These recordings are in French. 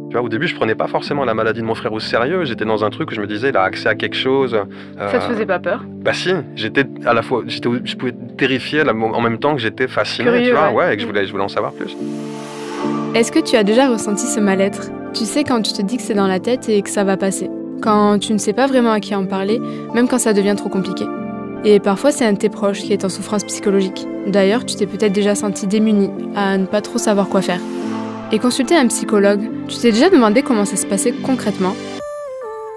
Tu vois, au début, je prenais pas forcément la maladie de mon frère au sérieux. J'étais dans un truc où je me disais, il a accès à quelque chose. Ça te faisait pas peur? Bah si, j'étais à la fois, je pouvais être terrifié en même temps que j'étais fasciné, Curieux, tu vois, ouais. et que je voulais en savoir plus. Est-ce que tu as déjà ressenti ce mal-être? Tu sais, quand tu te dis que c'est dans la tête et que ça va passer. Quand tu ne sais pas vraiment à qui en parler, même quand ça devient trop compliqué. Et parfois, c'est un de tes proches qui est en souffrance psychologique. D'ailleurs, tu t'es peut-être déjà senti démuni, à ne pas trop savoir quoi faire. Et consulter un psychologue, tu t'es déjà demandé comment ça se passait concrètement?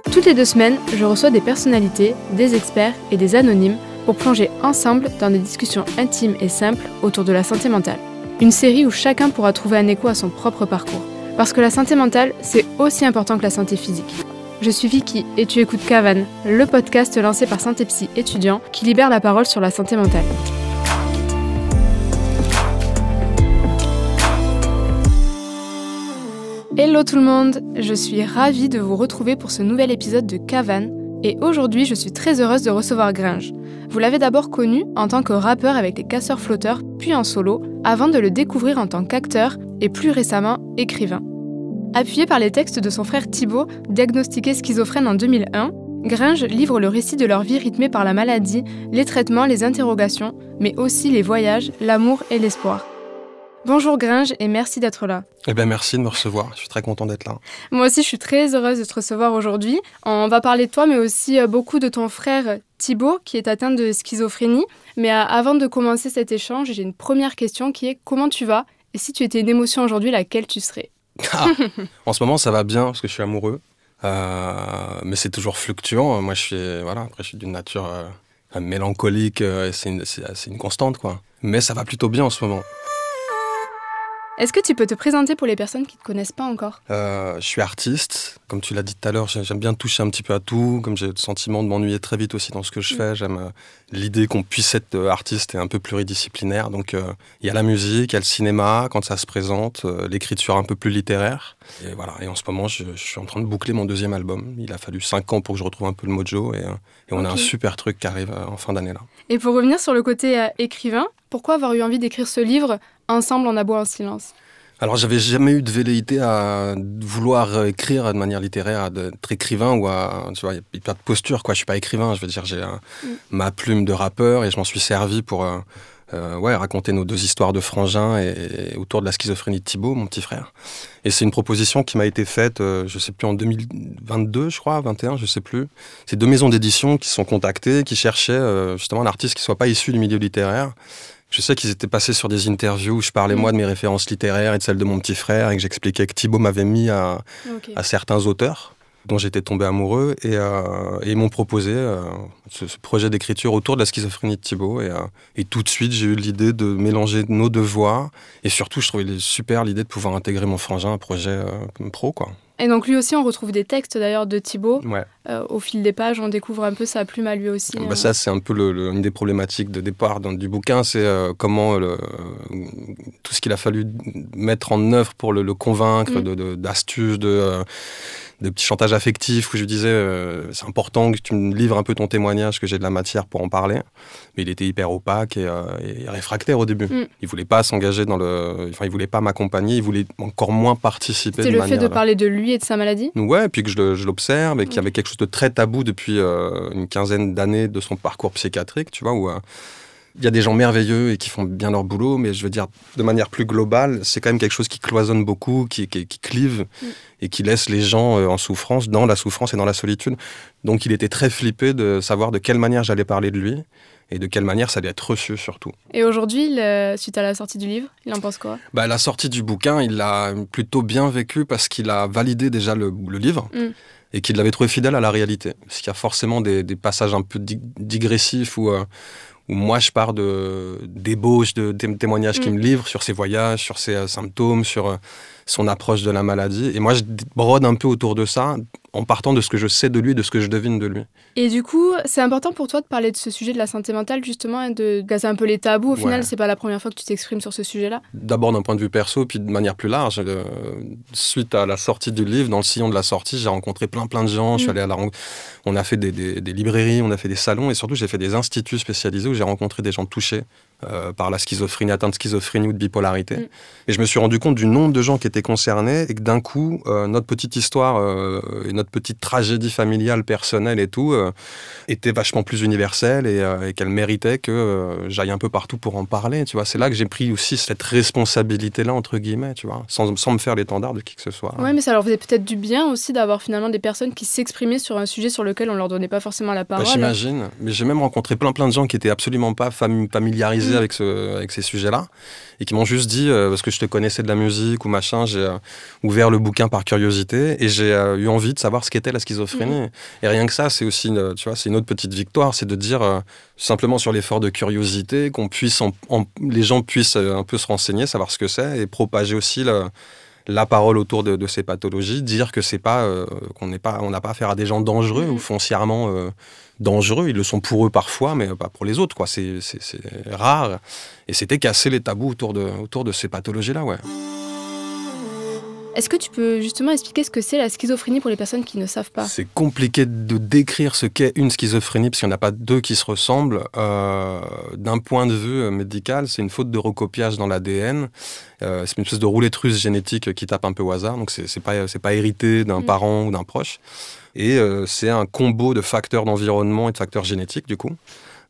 Toutes les 2 semaines, je reçois des personnalités, des experts et des anonymes pour plonger ensemble dans des discussions intimes et simples autour de la santé mentale. Une série où chacun pourra trouver un écho à son propre parcours. Parce que la santé mentale, c'est aussi important que la santé physique. Je suis Vicky et tu écoutes Cavan, le podcast lancé par Santé Psy étudiant qui libère la parole sur la santé mentale. Hello tout le monde, je suis ravie de vous retrouver pour ce nouvel épisode de Cavan et aujourd'hui je suis très heureuse de recevoir Gringe. Vous l'avez d'abord connu en tant que rappeur avec les Casseurs Flotteurs puis en solo avant de le découvrir en tant qu'acteur et plus récemment écrivain. Appuyé par les textes de son frère Thibaut, diagnostiqué schizophrène en 2001, Gringe livre le récit de leur vie rythmée par la maladie, les traitements, les interrogations, mais aussi les voyages, l'amour et l'espoir. Bonjour Gringe et merci d'être là. Eh bien merci de me recevoir, je suis très content d'être là. Moi aussi je suis très heureuse de te recevoir aujourd'hui. On va parler de toi mais aussi beaucoup de ton frère Thibaut qui est atteint de schizophrénie. Mais avant de commencer cet échange, j'ai une première question qui est comment tu vas? Et si tu étais une émotion aujourd'hui, laquelle tu serais? En ce moment ça va bien parce que je suis amoureux, mais c'est toujours fluctuant. Moi après je suis d'une nature mélancolique, c'est une constante quoi. Mais ça va plutôt bien en ce moment. Est-ce que tu peux te présenter pour les personnes qui ne te connaissent pas encore? Je suis artiste, comme tu l'as dit tout à l'heure, j'aime bien toucher un petit peu à tout, comme j'ai le sentiment de m'ennuyer très vite aussi dans ce que je fais, j'aime l'idée qu'on puisse être artiste et un peu pluridisciplinaire, donc il y a la musique, il y a le cinéma quand ça se présente, l'écriture un peu plus littéraire, et voilà, et en ce moment je suis en train de boucler mon 2e album, il a fallu 5 ans pour que je retrouve un peu le mojo, et on a un super truc qui arrive en fin d'année là. Et pour revenir sur le côté écrivain, pourquoi avoir eu envie d'écrire ce livre Ensemble on aboie en silence? Alors, j'avais jamais eu de velléité à vouloir écrire de manière littéraire, d'être écrivain ou tu vois, il n'y a pas de posture, quoi. Je suis pas écrivain, je veux dire, j'ai ma plume de rappeur et je m'en suis servi pour raconter nos 2 histoires de frangins et autour de la schizophrénie de Thibaut, mon petit frère. Et c'est une proposition qui m'a été faite, je sais plus, en 2022, je crois, 21, je sais plus. C'est 2 maisons d'édition qui se sont contactées, qui cherchaient justement un artiste qui soit pas issu du milieu littéraire. Je sais qu'ils étaient passés sur des interviews où je parlais moi de mes références littéraires et de celles de mon petit frère et que j'expliquais que Thibaut m'avait mis à certains auteurs dont j'étais tombé amoureux et ils m'ont proposé ce projet d'écriture autour de la schizophrénie de Thibaut et tout de suite j'ai eu l'idée de mélanger nos 2 voix et surtout je trouvais super l'idée de pouvoir intégrer mon frangin à un projet pro quoi. Et donc lui aussi, on retrouve des textes d'ailleurs de Thibaut. Ouais. Au fil des pages, on découvre un peu sa plume à lui aussi. Ça, c'est un peu une des problématiques de départ du bouquin, c'est comment tout ce qu'il a fallu mettre en œuvre pour le convaincre d'astuces, de petits chantages affectifs où je lui disais c'est important que tu me livres un peu ton témoignage, que j'ai de la matière pour en parler. Mais il était hyper opaque et réfractaire au début. Il voulait pas s'engager il voulait pas m'accompagner, il voulait encore moins participer. C'était le fait de parler de lui et de sa maladie? Ouais, et puis que je l'observe et qu'il y avait quelque chose de très tabou depuis une 15aine d'années de son parcours psychiatrique, tu vois, où il y a des gens merveilleux et qui font bien leur boulot, mais je veux dire, de manière plus globale, c'est quand même quelque chose qui cloisonne beaucoup, qui clive et qui laisse les gens en souffrance, dans la souffrance et dans la solitude. Donc il était très flippé de savoir de quelle manière j'allais parler de lui et de quelle manière ça allait être reçu surtout. Et aujourd'hui, suite à la sortie du livre, il en pense quoi? La sortie du bouquin, il l'a plutôt bien vécu parce qu'il a validé déjà le livre. Et qu'il l'avait trouvé fidèle à la réalité. Parce qu'il y a forcément des passages un peu digressifs où moi je pars d'ébauches, de témoignages qu'il me livre sur ses voyages, sur ses symptômes, sur son approche de la maladie. Et moi je brode un peu autour de ça en partant de ce que je sais de lui, de ce que je devine de lui. Et du coup, c'est important pour toi de parler de ce sujet de la santé mentale, justement, et de casser un peu les tabous. Au final, c'est pas la première fois que tu t'exprimes sur ce sujet-là. D'abord d'un point de vue perso, puis de manière plus large. Suite à la sortie du livre, dans le sillon de la sortie, j'ai rencontré plein de gens. Je suis allé à on a fait des librairies, on a fait des salons, et surtout j'ai fait des instituts spécialisés où j'ai rencontré des gens touchés par la schizophrénie, atteints de schizophrénie ou de bipolarité. Et je me suis rendu compte du nombre de gens qui étaient concernés et que d'un coup, notre petite histoire et notre petite tragédie familiale, personnelle et tout, était vachement plus universelle et qu'elle méritait que j'aille un peu partout pour en parler. Tu vois, c'est là que j'ai pris aussi cette responsabilité-là, entre guillemets, tu vois, sans me faire l'étendard de qui que ce soit. Ouais, mais ça leur faisait peut-être du bien aussi d'avoir finalement des personnes qui s'exprimaient sur un sujet sur lequel on leur donnait pas forcément la parole. J'imagine, mais j'ai même rencontré plein de gens qui étaient absolument pas familiarisés avec ces sujets-là et qui m'ont juste dit, parce que je te connaissais de la musique ou machin, j'ai ouvert le bouquin par curiosité et j'ai eu envie de savoir ce qu'était la schizophrénie. Et rien que ça, c'est aussi, tu vois, c'est une autre petite victoire, c'est de dire simplement sur l'effort de curiosité, qu'on puisse, les gens puissent un peu se renseigner, savoir ce que c'est et propager aussi la parole autour de ces pathologies, dire que c'est pas on n'a pas affaire à des gens dangereux ou foncièrement dangereux. Ils le sont pour eux parfois, mais pas pour les autres, quoi. C'est rare. Et c'était casser les tabous autour de ces pathologies-là, ouais. Est-ce que tu peux justement expliquer ce que c'est la schizophrénie pour les personnes qui ne savent pas ? C'est compliqué de décrire ce qu'est une schizophrénie, parce qu'il n'y en a pas deux qui se ressemblent. D'un point de vue médical, c'est une faute de recopiage dans l'ADN. C'est une espèce de roulette russe génétique qui tape un peu au hasard, donc c'est pas hérité d'un parent ou d'un proche. Et c'est un combo de facteurs d'environnement et de facteurs génétiques, du coup.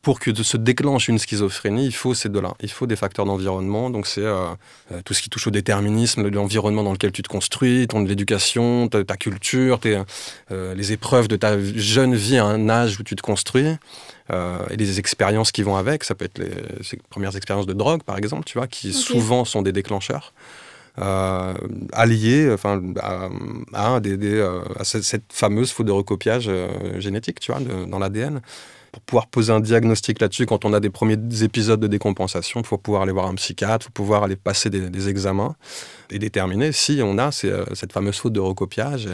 Pour que se déclenche une schizophrénie, il faut ces deux-là. Il faut des facteurs d'environnement. Donc c'est tout ce qui touche au déterminisme, l'environnement dans lequel tu te construis, l'éducation, ta culture, les épreuves de ta jeune vie à un âge où tu te construis, et les expériences qui vont avec. Ça peut être ces premières expériences de drogue, par exemple, tu vois, qui souvent sont des déclencheurs. Alliés à cette fameuse faute de recopiage génétique, tu vois, dans l'ADN. Pour pouvoir poser un diagnostic là-dessus, quand on a des premiers épisodes de décompensation, il faut pouvoir aller voir un psychiatre, il faut pouvoir aller passer des examens et déterminer si on a cette fameuse faute de recopiage.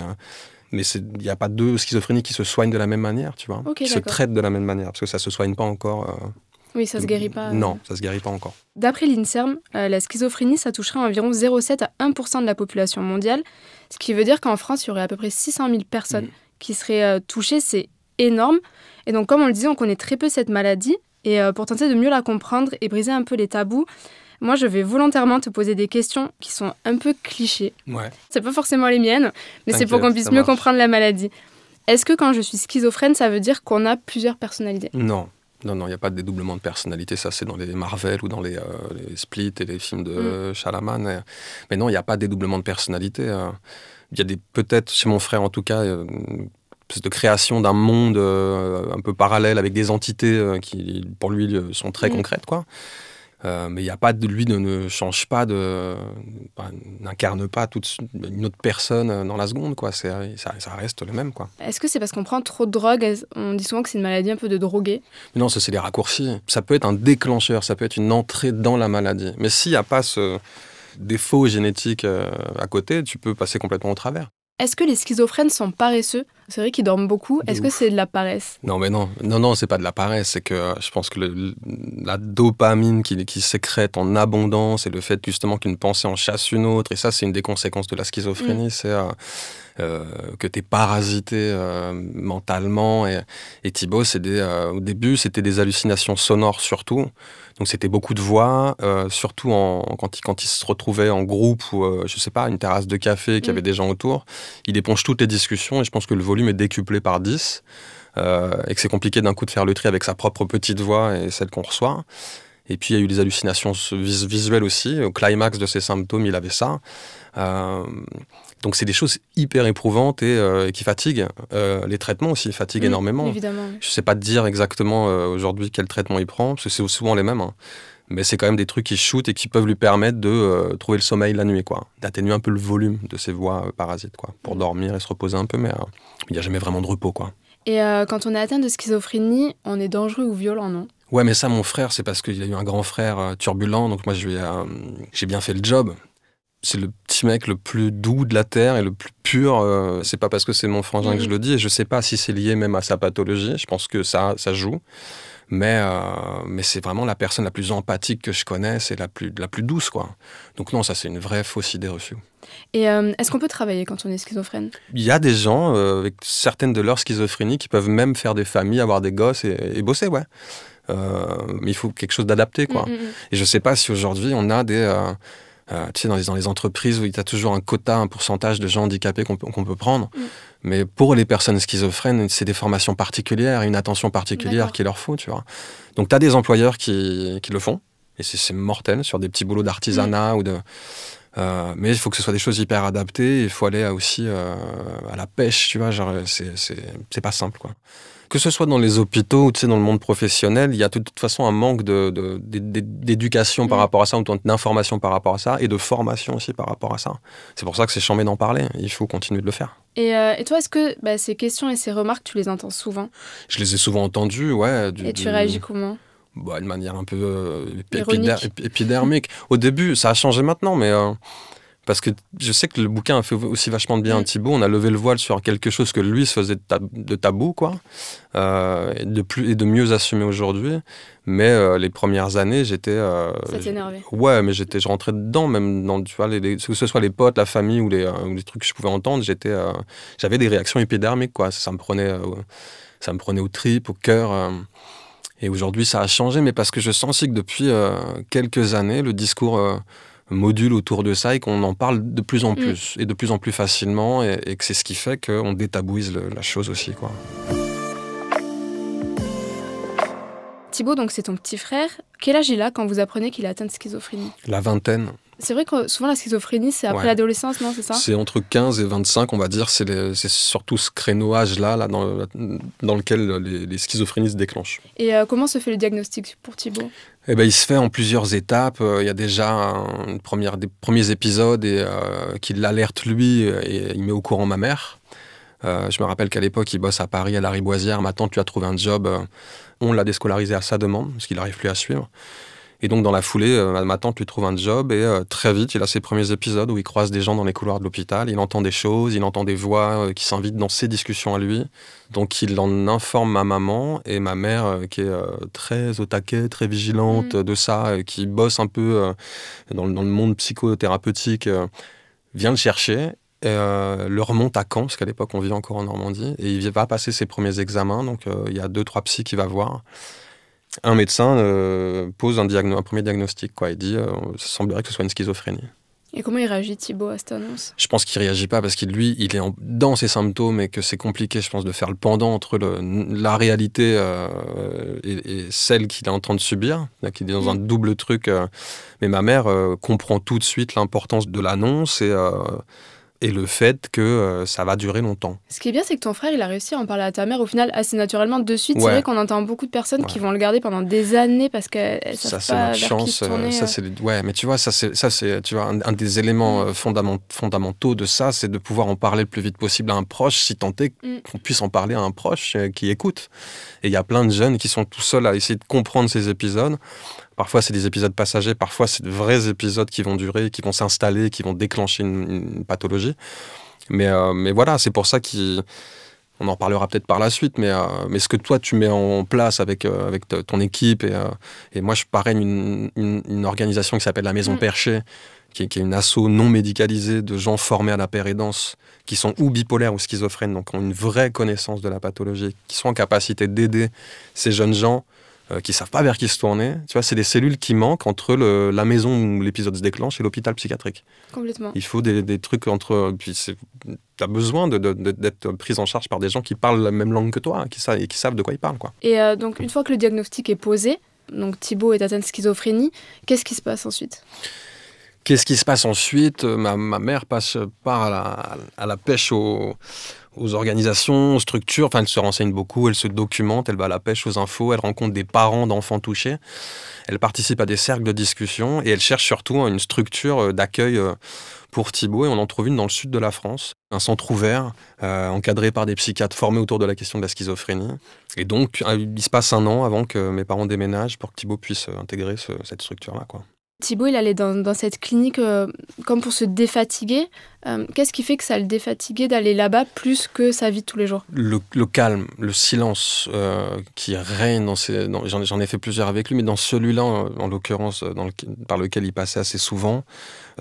Mais il n'y a pas deux schizophrénies qui se soignent de la même manière, tu vois, qui se traitent de la même manière, parce que ça ne se soigne pas encore. Oui, ça ne se guérit pas. Non, ça ne se guérit pas encore. D'après l'INSERM, la schizophrénie, ça toucherait environ 0,7 à 1% de la population mondiale, ce qui veut dire qu'en France, il y aurait à peu près 600 000 personnes qui seraient touchées. C'est énorme. Et donc, comme on le disait, on connaît très peu cette maladie. Et pour tenter de mieux la comprendre et briser un peu les tabous, moi, je vais volontairement te poser des questions qui sont un peu clichés. Ouais. C'est pas forcément les miennes, mais c'est pour qu'on puisse mieux comprendre la maladie. Est-ce que quand je suis schizophrène, ça veut dire qu'on a plusieurs personnalités ? Non, il n'y a pas de dédoublement de personnalité. Ça, c'est dans les Marvel ou dans les Split et les films de Shalaman. Mais non, il n'y a pas de dédoublement de personnalité. Il y a peut-être, chez mon frère en tout cas, de création d'un monde un peu parallèle avec des entités qui, pour lui, sont très concrètes, quoi. Mais il n'y a pas lui ne change pas n'incarne pas une autre personne dans la seconde, quoi. Ça reste le même, quoi. Est-ce que c'est parce qu'on prend trop de drogue ? On dit souvent que c'est une maladie un peu de drogué. Mais non, ça c'est des raccourcis. Ça peut être un déclencheur, ça peut être une entrée dans la maladie. Mais s'il n'y a pas ce défaut génétique à côté, tu peux passer complètement au travers. Est-ce que les schizophrènes sont paresseux ? C'est vrai qu'ils dorment beaucoup. Est-ce que c'est de la paresse ? Non, mais non, c'est pas de la paresse. C'est que je pense que la dopamine qui sécrète en abondance et le fait justement qu'une pensée en chasse une autre, et ça, c'est une des conséquences de la schizophrénie, c'est que t'es parasité mentalement. Et Thibaut, au début, c'était des hallucinations sonores surtout. Donc c'était beaucoup de voix, surtout quand il se retrouvait en groupe ou, je sais pas, une terrasse de café, qu'il y avait des gens autour. Il éponge toutes les discussions et je pense que le volume est décuplé par 10 et que c'est compliqué d'un coup de faire le tri avec sa propre petite voix et celle qu'on reçoit. Et puis il y a eu les hallucinations visuelles aussi. Au climax de ses symptômes, il avait ça. Donc c'est des choses hyper éprouvantes et qui fatiguent. Les traitements aussi fatiguent énormément. Évidemment. Je ne sais pas te dire exactement aujourd'hui quel traitement il prend, parce que c'est souvent les mêmes. Hein. Mais c'est quand même des trucs qui shootent et qui peuvent lui permettre de trouver le sommeil la nuit, quoi. D'atténuer un peu le volume de ses voix parasites, quoi, pour dormir et se reposer un peu, mais il n'y a jamais vraiment de repos, quoi. Et quand on est atteint de schizophrénie, on est dangereux ou violent, non ? Ouais, mais ça, mon frère, c'est parce qu'il a eu un grand frère turbulent, donc moi, j'ai bien fait le job. C'est le petit mec le plus doux de la Terre et le plus pur, c'est pas parce que c'est mon frangin que je le dis, et je sais pas si c'est lié même à sa pathologie, je pense que ça joue, mais c'est vraiment la personne la plus empathique que je connaisse et la plus douce, quoi. Donc non, ça c'est une vraie fausse idée reçue. Et est-ce qu'on peut travailler quand on est schizophrène? Il y a des gens avec certaines de leurs schizophrénies qui peuvent même faire des familles, avoir des gosses et bosser, ouais. Mais il faut quelque chose d'adapté, quoi. Et je sais pas si aujourd'hui on a des... tu sais, dans les entreprises où il y a toujours un quota, un pourcentage de gens handicapés qu'on peut prendre. Mais pour les personnes schizophrènes, c'est des formations particulières, une attention particulière qu'il leur faut, tu vois. Donc tu as des employeurs qui le font, et c'est mortel, sur des petits boulots d'artisanat ou de... mais il faut que ce soit des choses hyper adaptées. Il faut aller aussi à la pêche, tu vois. Genre, c'est pas simple, quoi. Que ce soit dans les hôpitaux ou tu sais, dans le monde professionnel, il y a de toute façon un manque d'éducation par rapport à ça, ou d'information par rapport à ça, et de formation aussi par rapport à ça. C'est pour ça que c'est chambé d'en parler. Il faut continuer de le faire. Et toi, est-ce que ces questions et ces remarques, tu les entends souvent? Je les ai souvent entendues, ouais. Et tu réagis comment? De manière un peu épidermique. Au début, ça a changé maintenant, mais... parce que je sais que le bouquin a fait aussi vachement de bien à Thibaut. On a levé le voile sur quelque chose que lui se faisait de tabou, quoi. Et de mieux assumer aujourd'hui. Mais les premières années, j'étais... ça t'énervait? Ouais, mais je rentrais dedans, même dans, tu vois, que ce soit les potes, la famille ou les trucs que je pouvais entendre, j'avais des réactions épidermiques, quoi. Ça me prenait aux tripes, au cœur. Et aujourd'hui, ça a changé, mais parce que je sens aussi que depuis quelques années, le discours... module autour de ça et qu'on en parle de plus en plus et de plus en plus facilement et que c'est ce qui fait qu'on détabouise la chose aussi, quoi. Thibaut, donc c'est ton petit frère. Quel âge il a quand vous apprenez qu'il est atteint de schizophrénie? La vingtaine. C'est vrai que souvent la schizophrénie, c'est après l'adolescence, non? C'est ça? C'est entre 15 et 25, on va dire. C'est surtout ce créneau-âge-là dans lequel les schizophrénies se déclenchent. Et comment se fait le diagnostic pour Thibaut? Eh ben, il se fait en plusieurs étapes. Il y a déjà des premiers épisodes qui l'alerte lui et il met au courant ma mère. Je me rappelle qu'à l'époque, il bosse à Paris, à la Riboisière. Ma tante lui a trouvé un job. On l'a déscolarisé à sa demande, parce qu'il n'arrive plus à suivre. Et donc, dans la foulée, ma tante lui trouve un job et très vite, il a ses premiers épisodes où il croise des gens dans les couloirs de l'hôpital. Il entend des choses, il entend des voix qui s'invitent dans ses discussions à lui. Donc, il en informe ma maman et ma mère, qui est très au taquet, très vigilante de ça, qui bosse un peu dans le monde psychothérapeutique, vient le chercher. Le remonte à Caen, parce qu'à l'époque, on vivait encore en Normandie. Et il va passer ses premiers examens. Donc, il y a 2-3 psys qu'il va voir. Un médecin pose un premier diagnostic, quoi. Il dit ça semblerait que ce soit une schizophrénie. Et comment il réagit, Thibaut, à cette annonce? Je pense qu'il ne réagit pas parce qu'il il est dans ses symptômes et que c'est compliqué, je pense, de faire le pendant entre la réalité et celle qu'il est en train de subir. Il est dans un double truc. Mais ma mère comprend tout de suite l'importance de l'annonce et le fait que ça va durer longtemps. Ce qui est bien, c'est que ton frère, il a réussi à en parler à ta mère, au final, assez naturellement, de suite. C'est vrai qu'on entend beaucoup de personnes qui vont le garder pendant des années parce qu'elles savent pas vers qui se tourner. Ouais, mais tu vois, ça c'est tu vois, un des éléments fondamentaux de ça, c'est de pouvoir en parler le plus vite possible à un proche, si tant est qu'on puisse en parler à un proche qui écoute. Et il y a plein de jeunes qui sont tout seuls à essayer de comprendre ces épisodes. Parfois, c'est des épisodes passagers, parfois, c'est de vrais épisodes qui vont durer, qui vont s'installer, qui vont déclencher une pathologie. Mais voilà, c'est pour ça on en parlera peut-être par la suite, mais ce que toi, tu mets en place avec ton équipe, et moi, je parraine une organisation qui s'appelle la Maison Perchée, qui est une asso non médicalisée de gens formés à la pérédance, qui sont ou bipolaires ou schizophrènes, donc ont une vraie connaissance de la pathologie, qui sont en capacité d'aider ces jeunes gens qui ne savent pas vers qui se tourner. Tu vois, c'est des cellules qui manquent entre la maison où l'épisode se déclenche et l'hôpital psychiatrique. Complètement. Il faut des trucs entre... Puis tu as besoin d'être prise en charge par des gens qui parlent la même langue que toi, qui savent de quoi ils parlent, quoi. Et donc, une fois que le diagnostic est posé, donc Thibaut est atteint de schizophrénie, qu'est-ce qui se passe ensuite? Qu'est-ce qui se passe ensuite? Ma mère part à la pêche aux organisations, aux structures. Enfin, elle se renseigne beaucoup, elle se documente, elle va à la pêche aux infos, elle rencontre des parents d'enfants touchés, elle participe à des cercles de discussion et elle cherche surtout une structure d'accueil pour Thibaut. Et on en trouve une dans le sud de la France, un centre ouvert, encadré par des psychiatres formés autour de la question de la schizophrénie. Et donc, il se passe 1 an avant que mes parents déménagent pour que Thibaut puisse intégrer cette structure-là, quoi. Thibaut, il allait dans cette clinique comme pour se défatiguer. Qu'est-ce qui fait que ça le défatiguait d'aller là-bas plus que sa vie de tous les jours? Le calme, le silence qui règne j'en ai fait plusieurs avec lui, mais dans celui-là, en l'occurrence, par lequel il passait assez souvent,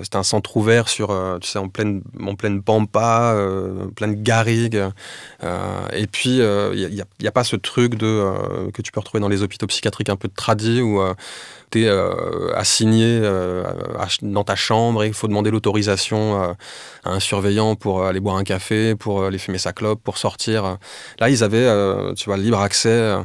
c'était un centre ouvert sur, tu sais, en pleine pampa, pleine garrigue. Et puis, il n'y a pas ce truc que tu peux retrouver dans les hôpitaux psychiatriques un peu de tradis où tu es assigné dans ta chambre et il faut demander l'autorisation à un surveillant pour aller boire un café, pour aller fumer sa clope, pour sortir. Là, ils avaient tu vois, libre accès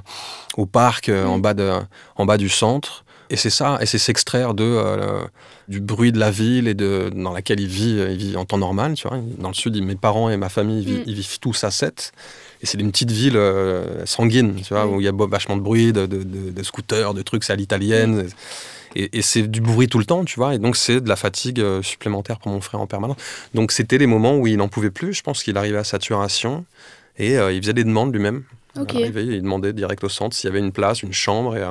au parc en bas du centre. Et c'est ça, et c'est s'extraire du bruit de la ville dans laquelle il vit en temps normal. Tu vois. Dans le sud, mes parents et ma famille, ils vivent tous à 7. Et c'est une petite ville sanguine, tu vois, où il y a vachement de bruit, de scooters, de trucs à l'italienne. Et c'est du bruit tout le temps, tu vois. Et donc, c'est de la fatigue supplémentaire pour mon frère en permanence. Donc, c'était les moments où il n'en pouvait plus. Je pense qu'il arrivait à saturation. Et il faisait des demandes lui-même. Okay. Il arrivait, il demandait direct au centre s'il y avait une place, une chambre, et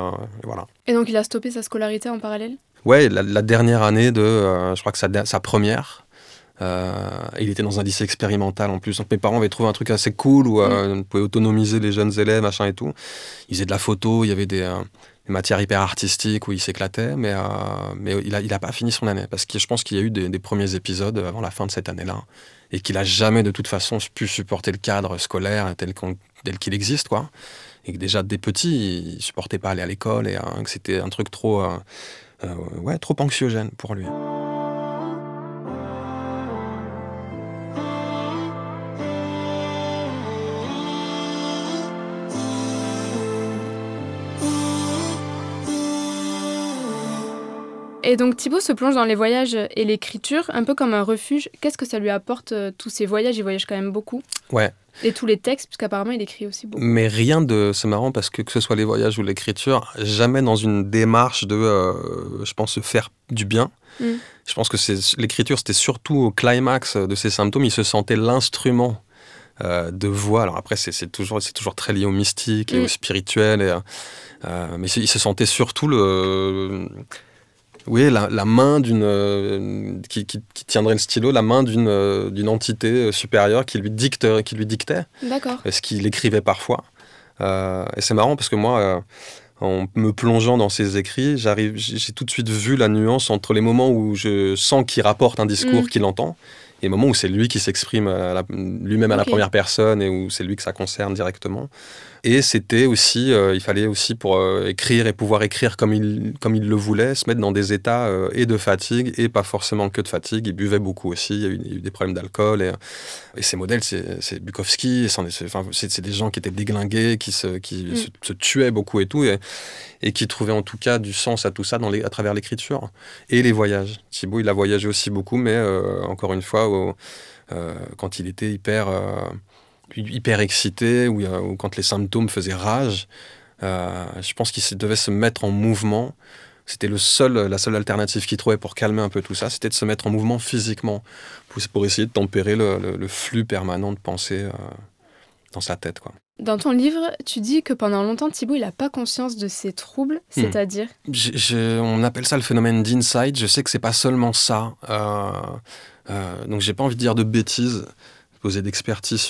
voilà. Et donc, il a stoppé sa scolarité en parallèle? Ouais, la dernière année je crois que sa première, il était dans un lycée expérimental en plus. Donc mes parents avaient trouvé un truc assez cool où on pouvait autonomiser les jeunes élèves, machin et tout. Ils faisaient de la photo, il y avait des matières hyper artistiques où il s'éclatait, mais il a pas fini son année parce que je pense qu'il y a eu des premiers épisodes avant la fin de cette année-là et qu'il a jamais de toute façon pu supporter le cadre scolaire tel qu'il existe, quoi. Et que déjà dès petit, il supportait pas aller à l'école et que c'était un truc trop anxiogène pour lui. Et donc Thibaut se plonge dans les voyages et l'écriture, un peu comme un refuge. Qu'est-ce que ça lui apporte, tous ces voyages? Il voyage quand même beaucoup. Ouais. Et tous les textes, puisqu'apparemment il écrit aussi beaucoup. Mais c'est marrant parce que ce soit les voyages ou l'écriture, jamais dans une démarche je pense, se faire du bien. Je pense que l'écriture, c'était surtout au climax de ses symptômes. Il se sentait l'instrument de voix. Alors après, c'est toujours très lié au mystique et au spirituel. Mais il se sentait surtout la main qui tiendrait le stylo, la main d'une entité supérieure qui lui dictait. D'accord. Ce qu'il écrivait parfois. Et c'est marrant parce que moi, en me plongeant dans ses écrits, j'ai tout de suite vu la nuance entre les moments où je sens qu'il rapporte un discours qu'il entend et les moments où c'est lui qui s'exprime lui-même à la première personne et où c'est lui que ça concerne directement. Et c'était aussi, il fallait aussi pour écrire et pouvoir écrire comme il le voulait, se mettre dans des états et de fatigue et pas forcément que de fatigue. Il buvait beaucoup aussi, il y a eu des problèmes d'alcool. Et ces modèles, c'est Bukowski, c'est des gens qui étaient déglingués, qui se tuaient beaucoup et tout, et qui trouvaient en tout cas du sens à tout ça à travers l'écriture. Et les voyages. Thibaut, il a voyagé aussi beaucoup, mais encore une fois, quand il était hyper excité ou quand les symptômes faisaient rage, je pense qu'il devait se mettre en mouvement. C'était la seule alternative qu'il trouvait pour calmer un peu tout ça, c'était de se mettre en mouvement physiquement pour essayer de tempérer le flux permanent de pensées dans sa tête, quoi. Dans ton livre, tu dis que pendant longtemps, Thibaut, il n'a pas conscience de ses troubles, c'est-à-dire on appelle ça le phénomène d'insight. Je sais que c'est pas seulement ça. Donc j'ai pas envie de dire de bêtises, poser d'expertise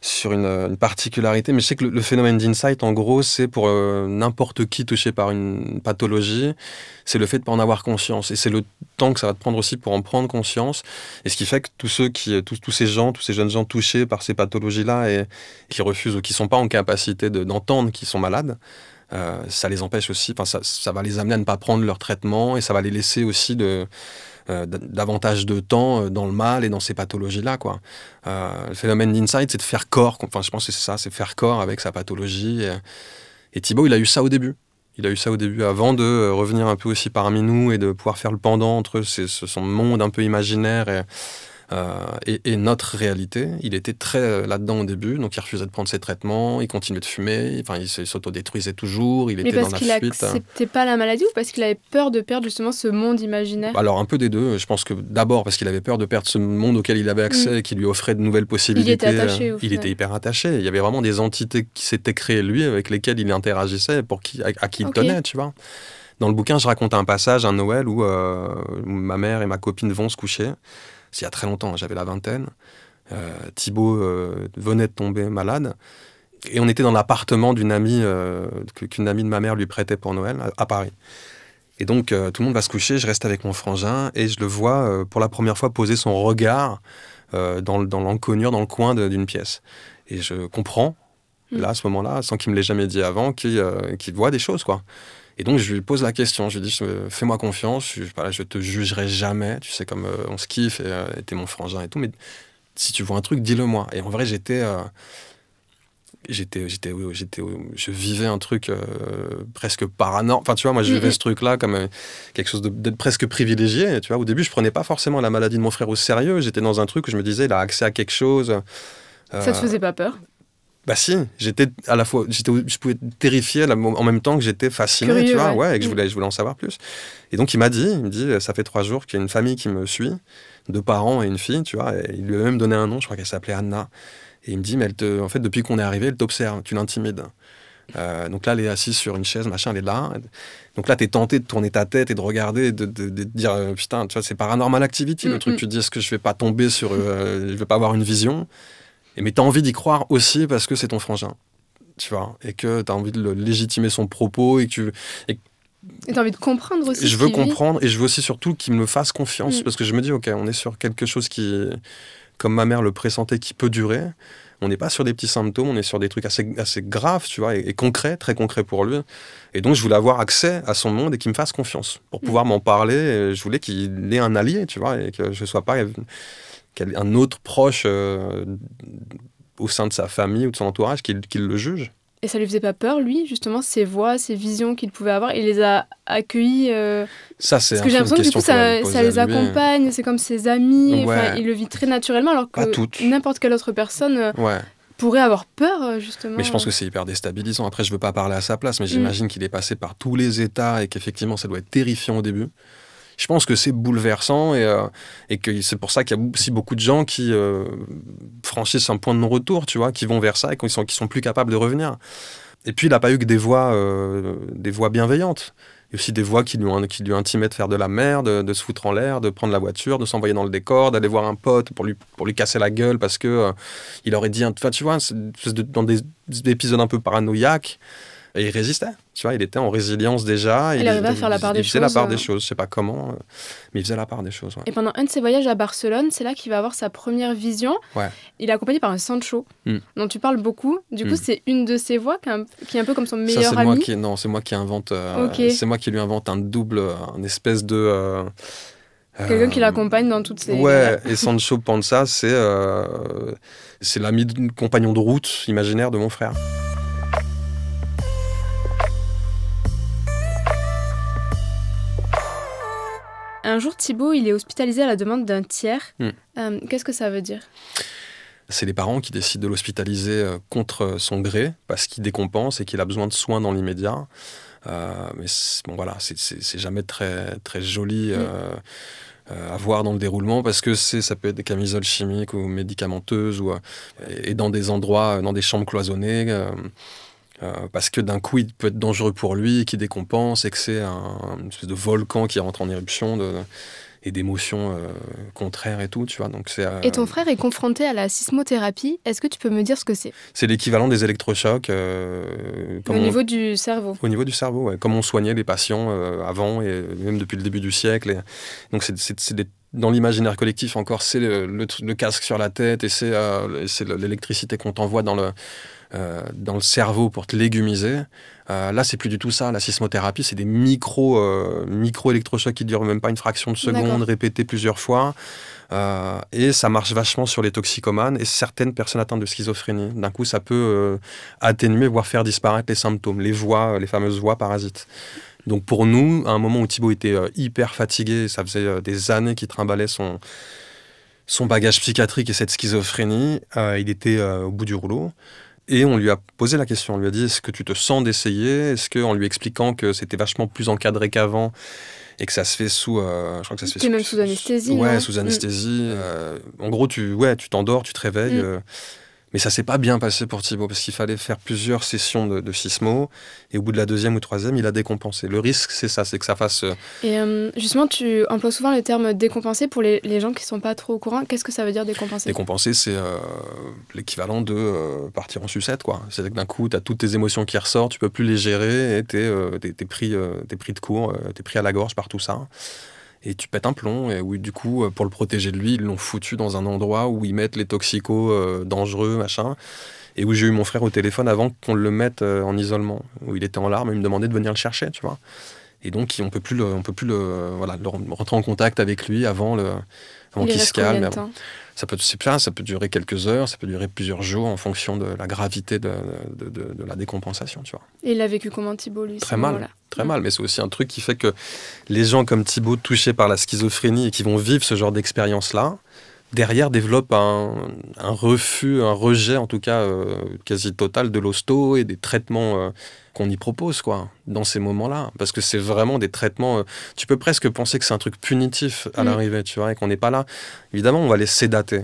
sur une particularité, mais je sais que le phénomène d'insight, en gros, c'est pour n'importe qui touché par une pathologie, c'est le fait de ne pas en avoir conscience. Et c'est le temps que ça va te prendre aussi pour en prendre conscience. Et ce qui fait que tous ces jeunes gens touchés par ces pathologies-là et qui refusent ou qui ne sont pas en capacité d'entendre qu'ils sont malades, ça les empêche aussi, ça va les amener à ne pas prendre leur traitement et ça va les laisser aussi davantage de temps dans le mal et dans ces pathologies-là, quoi. Le phénomène d'insight, c'est de faire corps. Je pense que c'est ça, c'est faire corps avec sa pathologie. Et Thibaut, il a eu ça au début. Il a eu ça au début, avant de revenir un peu aussi parmi nous et de pouvoir faire le pendant entre son monde un peu imaginaire et notre réalité. Il était très là-dedans au début, donc il refusait de prendre ses traitements, il continuait de fumer, il s'autodétruisait toujours, il était dans la fuite. Mais parce qu'il n'acceptait pas la maladie ou parce qu'il avait peur de perdre justement ce monde imaginaire? Alors un peu des deux, je pense que d'abord parce qu'il avait peur de perdre ce monde auquel il avait accès et qui lui offrait de nouvelles possibilités. Il était attaché au final. Il était hyper attaché, il y avait vraiment des entités qui s'étaient créées lui, avec lesquelles il interagissait, à qui il tenait, tu vois. Dans le bouquin, je raconte un passage, un Noël, où ma mère et ma copine vont se coucher. C'est il y a très longtemps, j'avais la vingtaine. Thibaut venait de tomber malade. Et on était dans l'appartement d'une amie, qu'une amie de ma mère lui prêtait pour Noël, à Paris. Et donc, tout le monde va se coucher, je reste avec mon frangin, et je le vois, pour la première fois, poser son regard dans l'encoignure, dans le coin d'une pièce. Et je comprends, là, à ce moment-là, sans qu'il me l'ait jamais dit avant, qu'il voit des choses, quoi. Et donc, je lui pose la question, je lui dis, fais-moi confiance, je te jugerai jamais, tu sais, comme on se kiffe, et t'es mon frangin et tout, mais si tu vois un truc, dis-le-moi. Et en vrai, je vivais un truc presque paranormal. Enfin, tu vois, moi, je vivais ce truc-là comme quelque chose d'être presque privilégié. Tu vois, au début, je prenais pas forcément la maladie de mon frère au sérieux. J'étais dans un truc où je me disais, il a accès à quelque chose. Ça te faisait pas peur? Bah si, j'étais à la fois, je pouvais être terrifié en même temps que j'étais fasciné, curieux, tu vois, ouais. Et que je voulais en savoir plus. Et donc il me dit, ça fait 3 jours qu'il y a une famille qui me suit, 2 parents et une fille, tu vois. Et il lui a même donné un nom, je crois qu'elle s'appelait Anna. Et il me dit, mais en fait, depuis qu'on est arrivé, elle t'observe, tu l'intimides. Donc là, elle est assise sur une chaise, machin, elle est là. Donc là, t'es tenté de tourner ta tête et de regarder, de dire, putain, tu vois, c'est Paranormal Activity, le truc. Tu te dis, est-ce que je vais pas tomber sur, je vais pas avoir une vision? Mais t'as envie d'y croire aussi parce que c'est ton frangin, tu vois, et que t'as envie de légitimer son propos et t'as envie de comprendre aussi. Je veux comprendre et je veux aussi surtout qu'il me fasse confiance parce que je me dis, ok, on est sur quelque chose qui, comme ma mère le pressentait, qui peut durer. On n'est pas sur des petits symptômes, on est sur des trucs assez graves, tu vois, et concrets, très concrets pour lui. Et donc, je voulais avoir accès à son monde et qu'il me fasse confiance pour pouvoir m'en parler. Et je voulais qu'il ait un allié, tu vois, et que je ne sois pas un autre proche au sein de sa famille ou de son entourage qui le juge. Et ça lui faisait pas peur, lui, justement, ces voix, ces visions qu'il pouvait avoir? Il les a accueillis Ça, c'est parce que j'ai l'impression que du coup, ça les accompagne, c'est comme ses amis, ouais. Il le vit très naturellement, alors que n'importe quelle autre personne pourrait avoir peur, justement. Mais je pense que c'est hyper déstabilisant. Après, je veux pas parler à sa place, mais j'imagine qu'il est passé par tous les états et qu'effectivement, ça doit être terrifiant au début. Je pense que c'est bouleversant et que c'est pour ça qu'il y a aussi beaucoup de gens qui franchissent un point de non-retour, tu vois, qui vont vers ça et qui sont plus capables de revenir. Et puis, il n'a pas eu que des voix bienveillantes. Il y a aussi des voix qui lui intimaient de faire de la merde, de se foutre en l'air, de prendre la voiture, de s'envoyer dans le décor, d'aller voir un pote pour lui casser la gueule parce que il aurait dit... Enfin, tu vois, dans des épisodes un peu paranoïaques. Et il résistait, tu vois, il était en résilience déjà. Il arrivait à faire la part des choses. Il faisait la part des choses, je sais pas comment, mais il faisait la part des choses. Ouais. Et pendant un de ses voyages à Barcelone, c'est là qu'il va avoir sa première vision. Ouais. Il est accompagné par un Sancho, dont tu parles beaucoup. Du coup, c'est une de ses voix qui est un peu comme son meilleur ami. C'est moi qui invente. Okay. C'est moi qui lui invente un espèce de. Quelqu'un qui l'accompagne dans toutes ses... Ouais, et Sancho Panza, c'est l'ami, compagnon de route imaginaire de mon frère. Un jour, Thibaut, il est hospitalisé à la demande d'un tiers. Qu'est-ce que ça veut dire ? C'est les parents qui décident de l'hospitaliser contre son gré, parce qu'il décompense et qu'il a besoin de soins dans l'immédiat. Mais bon, voilà, c'est jamais très, très joli à voir dans le déroulement, parce que ça peut être des camisoles chimiques ou médicamenteuses, et dans des endroits, dans des chambres cloisonnées. Parce que d'un coup, il peut être dangereux pour lui, qu'il décompense, et que c'est une espèce de volcan qui rentre en éruption et d'émotions contraires et tout, tu vois. Donc et ton frère est confronté à la sismothérapie. Est-ce que tu peux me dire ce que c'est ? C'est l'équivalent des électrochocs. Au niveau du cerveau. Au niveau du cerveau, ouais. Comme on soignait les patients avant, et même depuis le début du siècle. Donc dans l'imaginaire collectif encore, c'est le casque sur la tête, et c'est l'électricité qu'on t'envoie dans le cerveau pour te légumiser. Là, c'est plus du tout ça. La sismothérapie, c'est des micro-électrochocs qui durent même pas une fraction de seconde, répétés plusieurs fois. Et ça marche vachement sur les toxicomanes et certaines personnes atteintes de schizophrénie. D'un coup, ça peut atténuer, voire faire disparaître les symptômes, les fameuses voix parasites. Donc pour nous, à un moment où Thibaut était hyper fatigué, ça faisait des années qu'il trimballait son bagage psychiatrique et cette schizophrénie, il était au bout du rouleau. Et on lui a posé la question, on lui a dit, est-ce que tu te sens d'essayer ? Est-ce qu'en lui expliquant que c'était vachement plus encadré qu'avant et que ça se fait sous... je crois que ça se fait même sous anesthésie. Ouais, sous anesthésie. En gros, tu t'endors, tu te réveilles. Mais ça s'est pas bien passé pour Thibaut, parce qu'il fallait faire plusieurs sessions de Sismo, et au bout de la deuxième ou troisième, il a décompensé. Le risque, c'est ça, c'est que ça fasse... Et justement, tu emploies souvent le terme décompenser pour les gens qui sont pas trop au courant. Qu'est-ce que ça veut dire décompenser ? Décompenser, c'est l'équivalent de partir en sucette, quoi. C'est-à-dire que d'un coup, tu as toutes tes émotions qui ressortent, tu peux plus les gérer, et t'es pris de court, t'es pris à la gorge par tout ça. Et tu pètes un plomb, et oui, du coup, pour le protéger de lui, ils l'ont foutu dans un endroit où ils mettent les toxicos dangereux, machin. Et où j'ai eu mon frère au téléphone avant qu'on le mette en isolement, où il était en larmes, et il me demandait de venir le chercher, tu vois. Et donc, on peut plus rentrer en contact avec lui avant qu'il se calme. Ça peut durer quelques heures, ça peut durer plusieurs jours en fonction de la gravité de la décompensation, tu vois. Et il a vécu comment, Thibaut, lui? Très mal, très mal. Mais c'est aussi un truc qui fait que les gens comme Thibaut, touchés par la schizophrénie et qui vont vivre ce genre d'expérience-là, derrière développent un refus, un rejet en tout cas quasi total de l'hosto et des traitements qu'on y propose, quoi, dans ces moments-là. Parce que c'est vraiment des traitements... tu peux presque penser que c'est un truc punitif à l'arrivée, tu vois, et qu'on n'est pas là. Évidemment, on va les sédater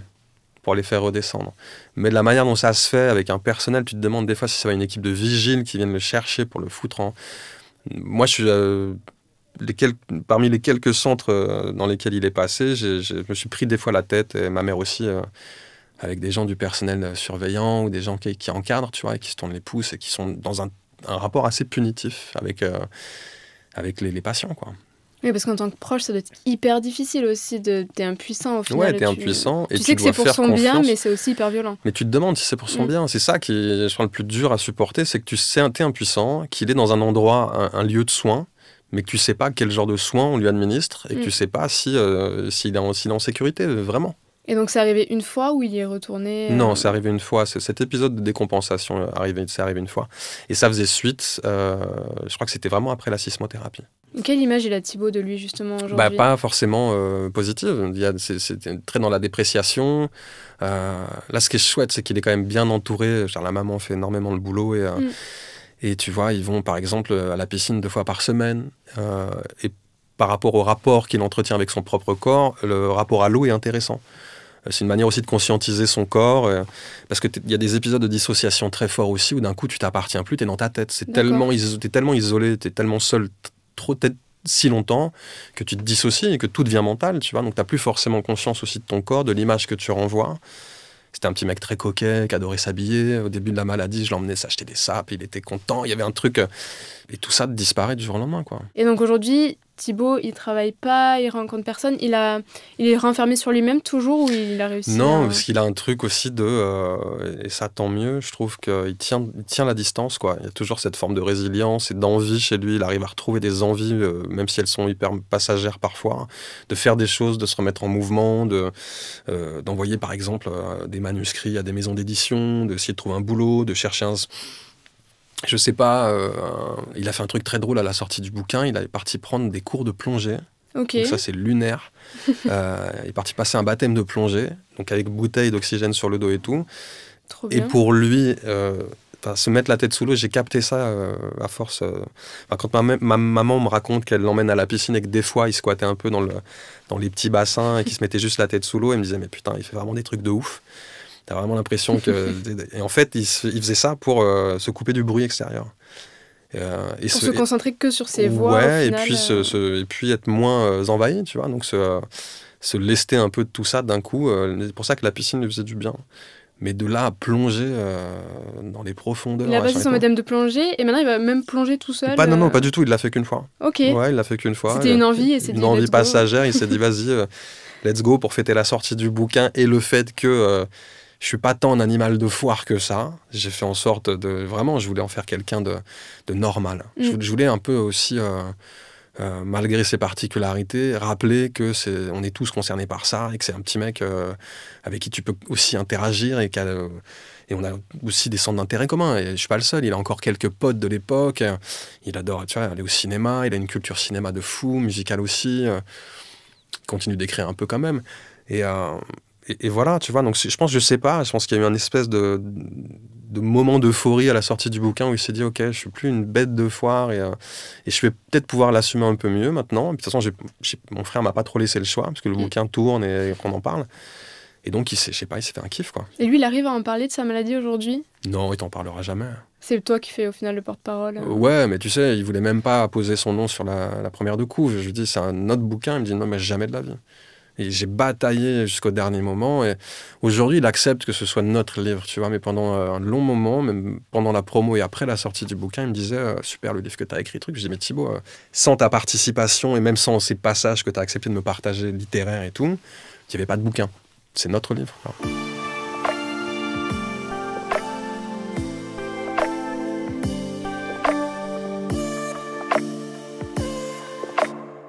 pour les faire redescendre. Mais de la manière dont ça se fait, avec un personnel, tu te demandes des fois si ça va une équipe de vigiles qui viennent le chercher pour le foutre en... Moi, je suis... parmi les quelques centres dans lesquels il est passé, je me suis pris des fois la tête, et ma mère aussi, avec des gens du personnel surveillant ou des gens qui encadrent, tu vois, et qui se tournent les pouces et qui sont dans un rapport assez punitif avec les patients, quoi. Oui, parce qu'en tant que proche, ça doit être hyper difficile aussi. T'es impuissant au final. Ouais, t'es impuissant. Et tu sais que c'est pour son bien, mais c'est aussi hyper violent. Mais tu te demandes si c'est pour son bien. C'est ça qui est, je crois, le plus dur à supporter, c'est que tu sais, t'es impuissant, qu'il est dans un endroit, un lieu de soins, mais que tu sais pas quel genre de soins on lui administre et que tu sais pas s'il est en sécurité, vraiment. Et donc c'est arrivé une fois ou il y est retourné Non, c'est arrivé une fois. Cet épisode de décompensation c'est arrivé une fois. Et ça faisait suite, je crois que c'était vraiment après la sismothérapie. Quelle image il a Thibaut de lui justement aujourd'hui ? Pas forcément positive. C'est très dans la dépréciation. Là, ce qui est chouette, c'est qu'il est quand même bien entouré. Genre, la maman fait énormément le boulot et tu vois, ils vont par exemple à la piscine 2 fois par semaine. Et par rapport au rapport qu'il entretient avec son propre corps, le rapport à l'eau est intéressant. C'est une manière aussi de conscientiser son corps, parce qu'il y a des épisodes de dissociation très forts aussi, où d'un coup tu t'appartiens plus, t'es dans ta tête. T'es tellement isolé, t'es tellement seul, si longtemps, que tu te dissocies et que tout devient mental, tu vois. Donc t'as plus forcément conscience aussi de ton corps, de l'image que tu renvoies. C'était un petit mec très coquet, qui adorait s'habiller. Au début de la maladie, je l'emmenais s'acheter des sapes, il était content, il y avait un truc... Et tout ça disparaît du jour au lendemain, quoi. Et donc aujourd'hui, Thibaut, il travaille pas, il rencontre personne, il est renfermé sur lui-même toujours ou il a réussi parce qu'il a un truc aussi et ça tant mieux, je trouve qu'il tient la distance, quoi. Il y a toujours cette forme de résilience et d'envie chez lui, il arrive à retrouver des envies, même si elles sont hyper passagères parfois, de faire des choses, de se remettre en mouvement, d'envoyer par exemple des manuscrits à des maisons d'édition, d'essayer de trouver un boulot, de chercher je sais pas, il a fait un truc très drôle à la sortie du bouquin, il est parti prendre des cours de plongée. Okay. Donc ça, c'est lunaire. Il est parti passer un baptême de plongée, donc avec bouteille d'oxygène sur le dos et tout. Trop bien. Et pour lui, se mettre la tête sous l'eau, j'ai capté ça à force. Quand ma maman me raconte qu'elle l'emmène à la piscine et que des fois, il squattait un peu dans les petits bassins et qu'il se mettait juste la tête sous l'eau, elle me disait, mais putain, il fait vraiment des trucs de ouf. T'as vraiment l'impression que... Et en fait, il faisait ça pour se couper du bruit extérieur. Pour se concentrer que sur ses voix, ouais, au final, et puis être moins envahi, tu vois. Donc se lester un peu de tout ça d'un coup. C'est pour ça que la piscine lui faisait du bien. Mais de là à plonger dans les profondeurs... Il a passé son baptême de plongée et maintenant il va même plonger tout seul. Non, pas du tout. Il l'a fait qu'une fois. Ok. Ouais, il l'a fait qu'une fois. C'était une envie et c'est une envie passagère. Il s'est dit, vas-y, let's go pour fêter la sortie du bouquin et le fait que... je suis pas tant un animal de foire que ça. J'ai fait en sorte vraiment, je voulais en faire quelqu'un de normal. Je voulais un peu aussi, malgré ses particularités, rappeler on est tous concernés par ça et que c'est un petit mec avec qui tu peux aussi interagir et on a aussi des centres d'intérêt communs. Et je suis pas le seul. Il a encore quelques potes de l'époque. Il adore, tu vois, aller au cinéma. Il a une culture cinéma de fou, musicale aussi. Il continue d'écrire un peu quand même. Et voilà, tu vois, donc je pense qu'il y a eu un espèce de moment d'euphorie à la sortie du bouquin où il s'est dit, ok, je suis plus une bête de foire et je vais peut-être pouvoir l'assumer un peu mieux maintenant. Et puis, de toute façon, mon frère m'a pas trop laissé le choix parce que le bouquin tourne et qu'on en parle. Et donc, je sais pas, il s'est fait un kiff, quoi. Et lui, il arrive à en parler de sa maladie aujourd'hui? Non, il t'en parlera jamais. C'est toi qui fais au final le porte-parole. Ouais, mais tu sais, il voulait même pas poser son nom sur la première de couve. Je lui dis, c'est un autre bouquin. Il me dit, non, mais jamais de la vie. Et j'ai bataillé jusqu'au dernier moment. Et aujourd'hui, il accepte que ce soit notre livre, tu vois. Mais pendant un long moment, même pendant la promo et après la sortie du bouquin, il me disait, super, le livre que tu as écrit, truc. Je dis, mais Thibaut, sans ta participation et même sans ces passages que tu as accepté de me partager, littéraires et tout, il n'y avait pas de bouquin. C'est notre livre, quoi.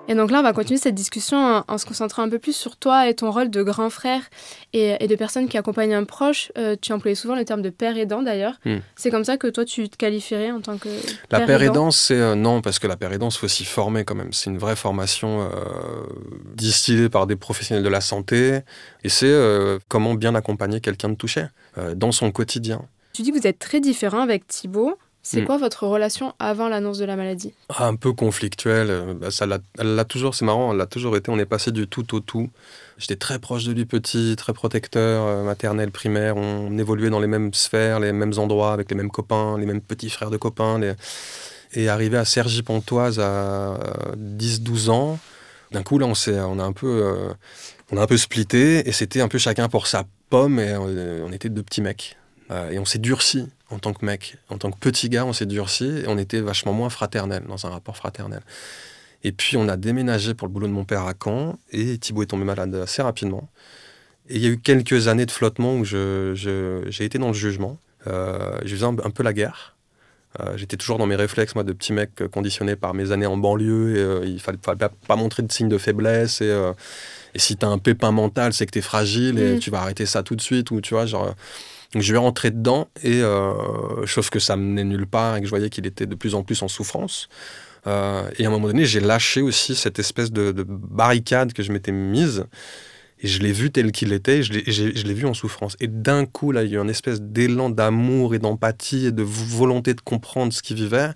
Et donc là, on va continuer cette discussion en se concentrant un peu plus sur toi et ton rôle de grand frère et de personne qui accompagne un proche. Tu employais souvent le terme de père aidant, d'ailleurs. C'est comme ça que toi, tu te qualifierais en tant que la père père aidant? aidant, c'est non, parce que la père aidant, il faut s'y former quand même. C'est une vraie formation distillée par des professionnels de la santé. Et c'est comment bien accompagner quelqu'un de touché dans son quotidien. Tu dis que vous êtes très différents avec Thibaut. C'est quoi votre relation avant l'annonce de la maladie? Un peu conflictuelle. Elle l'a toujours, c'est marrant, elle l'a toujours été. On est passé du tout au tout. J'étais très proche de lui petit, très protecteur, maternelle, primaire. On évoluait dans les mêmes sphères, les mêmes endroits, avec les mêmes copains, les mêmes petits frères de copains. Et arrivé à Cergy-Pontoise à 10-12 ans, d'un coup, là, on a un peu splitté. Et c'était un peu chacun pour sa pomme. Et on était deux petits mecs. Et on s'est durci en tant que mec. En tant que petit gars, on s'est durci et on était vachement moins fraternel, dans un rapport fraternel. Et puis, on a déménagé pour le boulot de mon père à Caen et Thibaut est tombé malade assez rapidement. Et il y a eu quelques années de flottement où j'ai été dans le jugement. Je faisais un peu la guerre. J'étais toujours dans mes réflexes, moi, de petit mec conditionné par mes années en banlieue. Et, il fallait pas montrer de signes de faiblesse. Et si t'as un pépin mental, c'est que t'es fragile et tu vas arrêter ça tout de suite. Ou tu vois, genre... Donc je vais rentrer dedans, et chose que ça menait nulle part et que je voyais qu'il était de plus en plus en souffrance. Et à un moment donné, j'ai lâché aussi cette espèce de barricade que je m'étais mise, et je l'ai vu tel qu'il était, et je l'ai vu en souffrance. Et d'un coup, là, il y a eu une espèce d'élan d'amour et d'empathie et de volonté de comprendre ce qu'il vivait,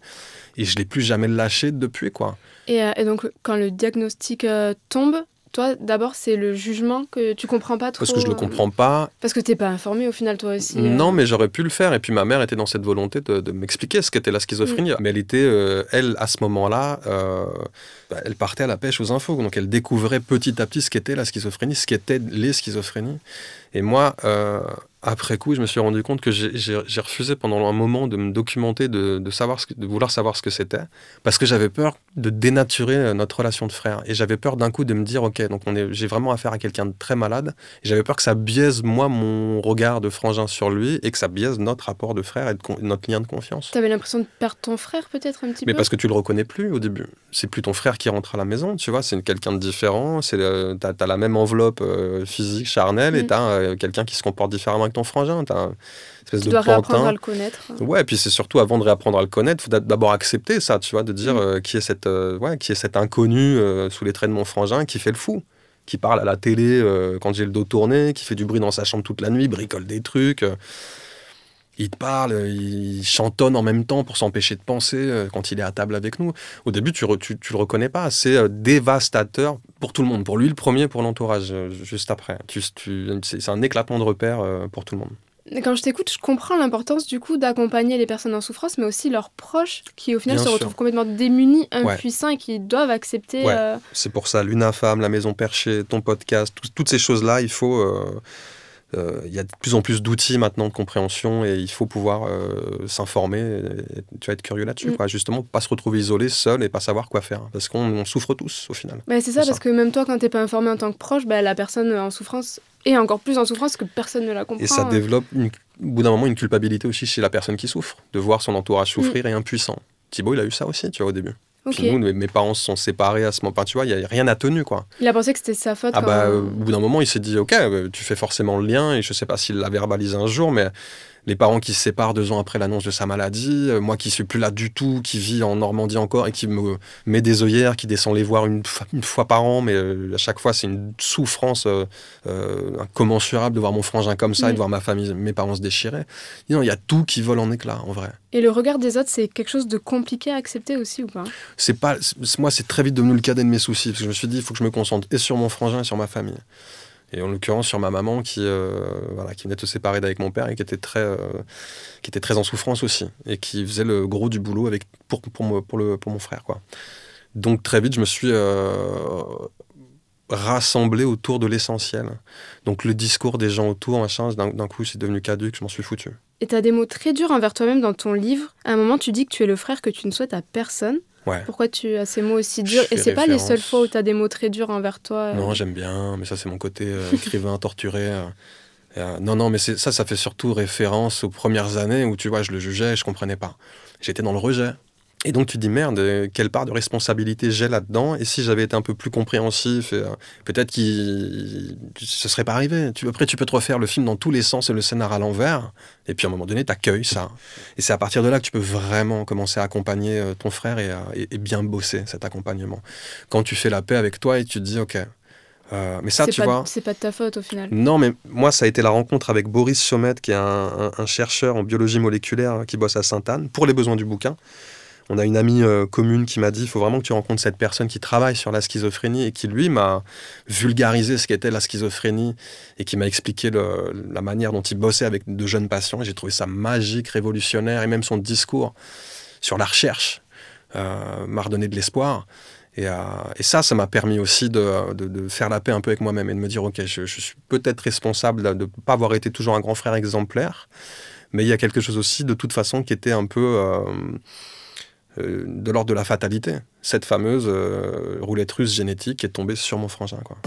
et je ne l'ai plus jamais lâché depuis, quoi. Et donc, quand le diagnostic tombe, toi, d'abord, c'est le jugement que tu comprends pas trop. Parce que je le comprends pas. Parce que t'es pas informé au final, toi aussi. Non, mais j'aurais pu le faire. Et puis ma mère était dans cette volonté de m'expliquer ce qu'était la schizophrénie. Mais elle était, elle, à ce moment-là, elle partait à la pêche aux infos. Donc elle découvrait petit à petit ce qu'était la schizophrénie, ce qu'étaient les schizophrénies. Et moi, après coup, je me suis rendu compte que j'ai refusé pendant un moment de me documenter, de vouloir savoir ce que c'était, parce que j'avais peur de dénaturer notre relation de frère. Et j'avais peur d'un coup de me dire, ok, donc j'ai vraiment affaire à quelqu'un de très malade. Et j'avais peur que ça biaise, moi, mon regard de frangin sur lui, et que ça biaise notre rapport de frère et notre lien de confiance. T'avais l'impression de perdre ton frère, peut-être, un petit peu? Mais parce que tu le reconnais plus au début. C'est plus ton frère qui rentre à la maison, tu vois, c'est quelqu'un de différent. T'as la même enveloppe physique, charnelle, et t'as quelqu'un qui se comporte différemment avec ton frangin. T'as une espèce tu de dois pantin. réapprendre à le connaître. Ouais, et puis c'est surtout, avant de réapprendre à le connaître, il faut d'abord accepter ça, tu vois, de dire qui est cet inconnu sous les traits de mon frangin qui fait le fou, qui parle à la télé quand j'ai le dos tourné, qui fait du bruit dans sa chambre toute la nuit, bricole des trucs. Il te parle, il chantonne en même temps pour s'empêcher de penser quand il est à table avec nous. Au début, tu le reconnais pas. C'est dévastateur pour tout le monde. Pour lui, le premier, pour l'entourage, juste après. C'est un éclatement de repères pour tout le monde. Et quand je t'écoute, je comprends l'importance du coup d'accompagner les personnes en souffrance, mais aussi leurs proches qui au final se retrouvent complètement démunis, impuissants et qui doivent accepter... C'est pour ça, l'UNAFAM, la Maison Perchée, ton podcast, toutes ces choses-là, il faut... Il y a de plus en plus d'outils maintenant de compréhension et il faut pouvoir s'informer, et, tu vas être curieux là-dessus, quoi. Justement, pas se retrouver isolé, seul et pas savoir quoi faire, parce qu'on souffre tous au final. C'est ça, parce que même toi, quand t'es pas informé en tant que proche, la personne en souffrance est encore plus en souffrance que personne ne la comprend. Et ça développe, au bout d'un moment, une culpabilité aussi chez la personne qui souffre, de voir son entourage souffrir et impuissant. Thibaut, il a eu ça aussi, tu vois, au début. Okay. Puis nous, mes parents se sont séparés à ce moment. Enfin, tu vois, il n'y a rien à tenu, quoi. Il a pensé que c'était sa faute. Au bout d'un moment, il s'est dit, ok, tu fais forcément le lien, et je sais pas s'il l'a verbalisé un jour, mais les parents qui se séparent 2 ans après l'annonce de sa maladie, moi qui suis plus là du tout, qui vis en Normandie encore et qui me met des œillères, qui descend les voir une fois par an, mais à chaque fois c'est une souffrance incommensurable de voir mon frangin comme ça et de voir ma famille, mes parents se déchirer. Il y a tout qui vole en éclats, en vrai. Et le regard des autres, c'est quelque chose de compliqué à accepter aussi ou pas? Moi, c'est très vite devenu le cadet de mes soucis, parce que je me suis dit, il faut que je me concentre et sur mon frangin et sur ma famille. Et en l'occurrence sur ma maman qui venait de se séparer d'avec mon père et qui était très en souffrance aussi et qui faisait le gros du boulot pour mon frère, quoi. Donc très vite je me suis rassemblé autour de l'essentiel. Donc le discours des gens autour, machin, d'un coup c'est devenu caduque, je m'en suis foutu. Et t'as des mots très durs envers toi-même dans ton livre. À un moment tu dis que tu es le frère que tu ne souhaites à personne. Ouais. Pourquoi tu as ces mots aussi durs? Et c'est pas les seules fois où tu as des mots très durs envers toi. Non, j'aime bien, mais ça c'est mon côté écrivain torturé. Non, mais ça fait surtout référence aux premières années où tu vois, je le jugeais et je comprenais pas. J'étais dans le rejet. Et donc tu te dis merde, quelle part de responsabilité j'ai là-dedans? Et si j'avais été un peu plus compréhensif, peut-être qu'il ce serait pas arrivé. Après tu peux te refaire le film dans tous les sens et le scénar à l'envers. Et puis à un moment donné, t'accueilles ça. Et c'est à partir de là que tu peux vraiment commencer à accompagner ton frère et bien bosser cet accompagnement. Quand tu fais la paix avec toi et tu te dis ok. Mais ça, tu vois, c'est pas de ta faute au final. Non, mais moi, ça a été la rencontre avec Boris Chomet, qui est un chercheur en biologie moléculaire qui bosse à Sainte-Anne pour les besoins du bouquin. On a une amie commune qui m'a dit il faut vraiment que tu rencontres cette personne qui travaille sur la schizophrénie et qui, lui, m'a vulgarisé ce qu'était la schizophrénie et qui m'a expliqué la manière dont il bossait avec de jeunes patients. Et j'ai trouvé ça magique, révolutionnaire, et même son discours sur la recherche m'a redonné de l'espoir. Et ça m'a permis aussi de faire la paix un peu avec moi-même et de me dire ok, je suis peut-être responsable de ne pas avoir été toujours un grand frère exemplaire, mais il y a quelque chose aussi de toute façon qui était un peu de l'ordre de la fatalité. Cette fameuse roulette russe génétique qui est tombée sur mon frangin, quoi.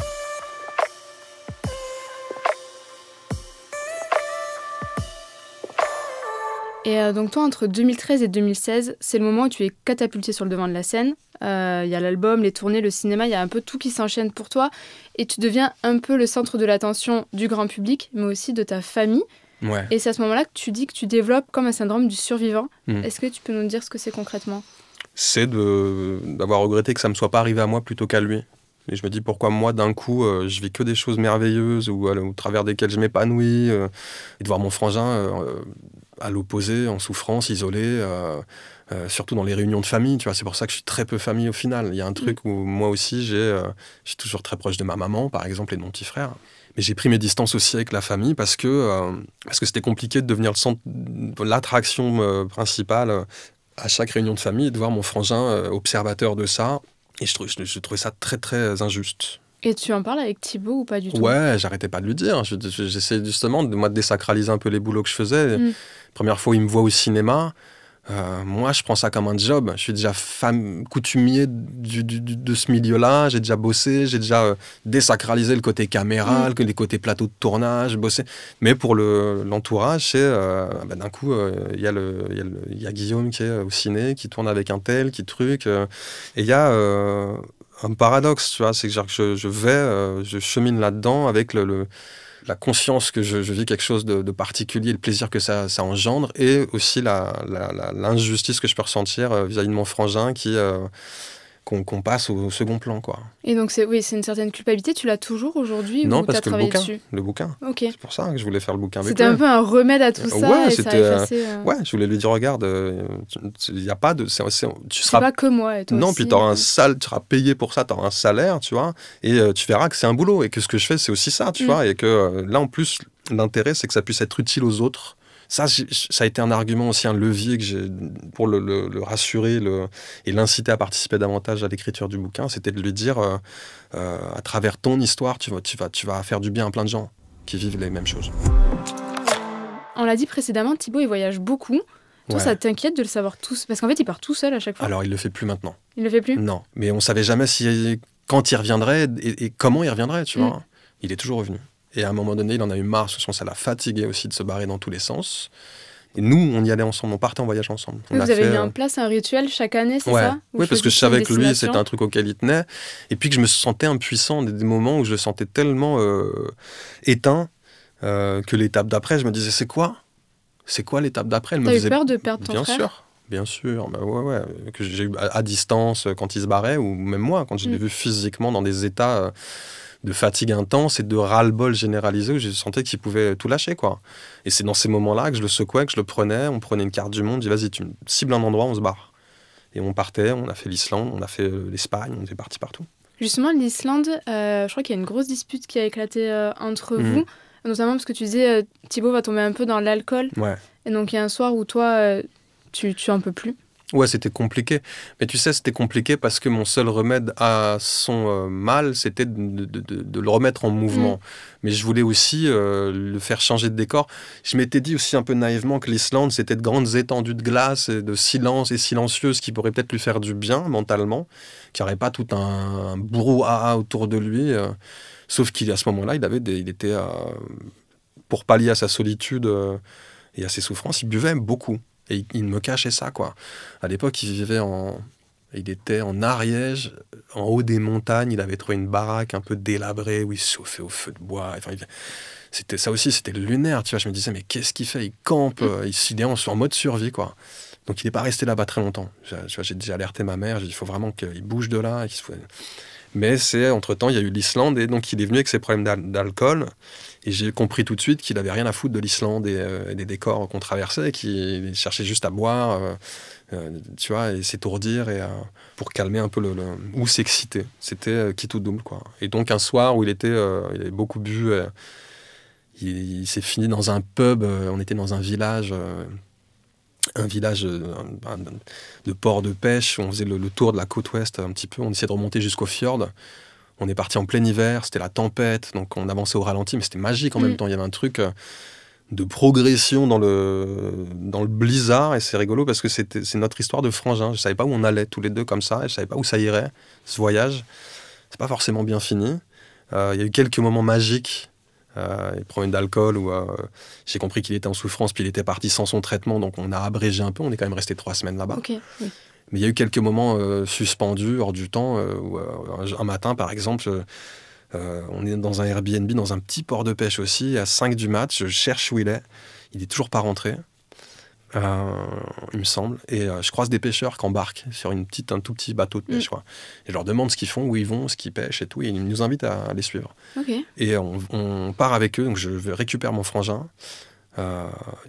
Et donc toi, entre 2013 et 2016, c'est le moment où tu es catapulté sur le devant de la scène. Il y a l'album, les tournées, le cinéma, il y a un peu tout qui s'enchaîne pour toi. Et tu deviens un peu le centre de l'attention du grand public, mais aussi de ta famille. Ouais. Et c'est à ce moment-là que tu dis que tu développes comme un syndrome du survivant. Est-ce que tu peux nous dire ce que c'est concrètement? C'est d'avoir regretté que ça ne me soit pas arrivé à moi plutôt qu'à lui. Et je me dis pourquoi moi, d'un coup, je vis que des choses merveilleuses au travers desquelles je m'épanouis. Et de voir mon frangin à l'opposé, en souffrance, isolé, surtout dans les réunions de famille. Tu vois, c'est pour ça que je suis très peu famille au final. Il y a un truc où moi aussi, je suis toujours très proche de ma maman, par exemple, et de mon petit frère. Mais j'ai pris mes distances aussi avec la famille parce que c'était compliqué de devenir le centre, l'attraction principale à chaque réunion de famille et de voir mon frangin observateur de ça. Et je trouvais ça très, très injuste. Et tu en parles avec Thibaut ou pas du tout? Ouais, j'arrêtais pas de lui dire. J'essayais justement de désacraliser un peu les boulots que je faisais. Première fois où il me voit au cinéma, moi, je prends ça comme un job. Je suis déjà coutumier de ce milieu-là. J'ai déjà bossé, j'ai déjà désacralisé le côté caméra, les côtés plateau de tournage, bossé. Mais pour l'entourage, c'est d'un coup, il y a Guillaume qui est au ciné, qui tourne avec un tel, qui truc. Et il y a un paradoxe, tu vois, c'est que je chemine là-dedans avec la conscience que je vis quelque chose de particulier, le plaisir que ça engendre, et aussi l'injustice que je peux ressentir vis-à-vis de mon frangin qu'on passe au second plan, quoi. Et donc c'est une certaine culpabilité, tu l'as toujours aujourd'hui? Non, ou parce t'as que le bouquin. Ok. C'est pour ça que je voulais faire le bouquin avec lui. C'était un peu un remède à tout ça, ouais, et ça a effacé... Ouais, je voulais lui dire, regarde, il n'y a pas de... tu seras pas que moi, et toi non, aussi, puis tu seras payé pour ça, tu auras un salaire, tu vois, et tu verras que c'est un boulot, et que ce que je fais, c'est aussi ça, tu vois, et que là, en plus, l'intérêt, c'est que ça puisse être utile aux autres. Ça a été un argument aussi, un levier que j'ai pour le rassurer et l'inciter à participer davantage à l'écriture du bouquin. C'était de lui dire, à travers ton histoire, tu vas faire du bien à plein de gens qui vivent les mêmes choses. On l'a dit précédemment, Thibaut, il voyage beaucoup. Toi, ça t'inquiète de le savoir tous? Parce qu'en fait, il part tout seul à chaque fois. Alors, il le fait plus maintenant. Il le fait plus? Non, mais on savait jamais quand il reviendrait et comment il reviendrait, tu vois. Il est toujours revenu. Et à un moment donné, il en a eu marre, ça l'a fatigué aussi de se barrer dans tous les sens. Et nous, on y allait ensemble, on partait en voyage ensemble. Vous avez mis en place un rituel chaque année, c'est ça? Oui, parce que je savais que lui, c'était un truc auquel il tenait. Et puis que je me sentais impuissant, des moments où je le sentais tellement éteint que l'étape d'après, je me disais, c'est quoi l'étape d'après? T'as eu peur de perdre ton frère? Bien sûr, bah ouais, que j'ai eu à distance quand il se barrait, ou même moi, quand je l'ai vu physiquement dans des états de fatigue intense et de ras-le-bol généralisé où je sentais qu'il pouvait tout lâcher, quoi. Et c'est dans ces moments-là que je le secouais, que je le prenais, on prenait une carte du monde, je dis vas-y, tu cibles un endroit, on se barre. Et on partait, on a fait l'Islande, on a fait l'Espagne, on est parti partout. Justement, l'Islande, je crois qu'il y a une grosse dispute qui a éclaté entre vous, notamment parce que tu disais Thibaut va tomber un peu dans l'alcool. Ouais. Et donc il y a un soir où toi, tu en peux plus. Ouais, c'était compliqué. Mais tu sais, c'était compliqué parce que mon seul remède à son mal, c'était de le remettre en mouvement. Mais je voulais aussi le faire changer de décor. Je m'étais dit aussi un peu naïvement que l'Islande, c'était de grandes étendues de glace et de silence et silencieuses qui pourraient peut-être lui faire du bien mentalement, qu'il n'y aurait pas tout un brouhaha autour de lui. Sauf qu'à ce moment-là, il était, pour pallier à sa solitude et à ses souffrances, il buvait beaucoup. Et il me cachait ça, quoi. À l'époque, il était en Ariège, en haut des montagnes. Il avait trouvé une baraque un peu délabrée où il se chauffait au feu de bois. Enfin, c'était ça aussi, c'était lunaire, tu vois. Je me disais, mais qu'est-ce qu'il fait? Il campe, il est en mode survie, quoi. Donc, il n'est pas resté là-bas très longtemps. J'ai alerté ma mère, j'ai dit, il faut vraiment qu'il bouge de là. Mais entre-temps, il y a eu l'Islande, et donc il est venu avec ses problèmes d'alcool. Et j'ai compris tout de suite qu'il avait rien à foutre de l'Islande et des décors qu'on traversait, et qu'il cherchait juste à boire, tu vois, et s'étourdir, pour calmer un peu ou s'exciter. C'était quitte ou double, quoi. Et donc un soir où il avait beaucoup bu, il s'est fini dans un pub. On était dans un village de port de pêche. On faisait le tour de la côte ouest un petit peu. On essayait de remonter jusqu'au fjord. On est parti en plein hiver, c'était la tempête, donc on avançait au ralenti, mais c'était magique en même temps. Il y avait un truc de progression dans le blizzard, et c'est rigolo parce que c'est notre histoire de frangin. Je ne savais pas où on allait tous les deux comme ça, et je ne savais pas où ça irait, ce voyage. C'est pas forcément bien fini. Il y a eu quelques moments magiques, les problèmes d'alcool, où j'ai compris qu'il était en souffrance, puis il était parti sans son traitement, donc on a abrégé un peu. On est quand même resté 3 semaines là-bas. Okay, oui. Mais il y a eu quelques moments suspendus, hors du temps, où un matin, par exemple, on est dans un Airbnb, dans un petit port de pêche aussi, à 5 du mat, je cherche où il est n'est toujours pas rentré, il me semble, et je croise des pêcheurs qui embarquent sur un tout petit bateau de pêche, quoi. Et je leur demande ce qu'ils font, où ils vont, ce qu'ils pêchent et tout, et ils nous invitent à les suivre. Okay. Et on part avec eux, donc je récupère mon frangin.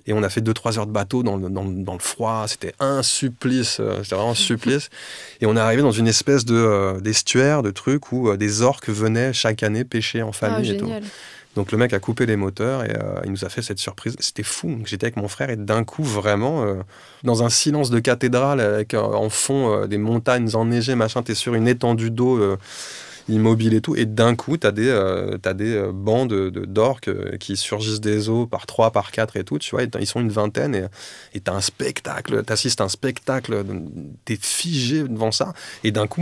Et on a fait 2-3 heures de bateau dans le froid. C'était un supplice, c'était vraiment un supplice. Et on est arrivé dans une espèce d'estuaire, de truc où des orques venaient chaque année pêcher en famille et tout. Donc le mec a coupé les moteurs et il nous a fait cette surprise. C'était fou. Donc, j'étais avec mon frère et d'un coup, vraiment, dans un silence de cathédrale, avec en fond des montagnes enneigées, machin, t'es sur une étendue d'eau immobile et tout, et d'un coup t'as des bandes d'orques qui surgissent des eaux par 3, par 4 et tout, tu vois, ils sont une vingtaine, et t'as un spectacle, t'assistes à un spectacle, t'es figé devant ça, et d'un coup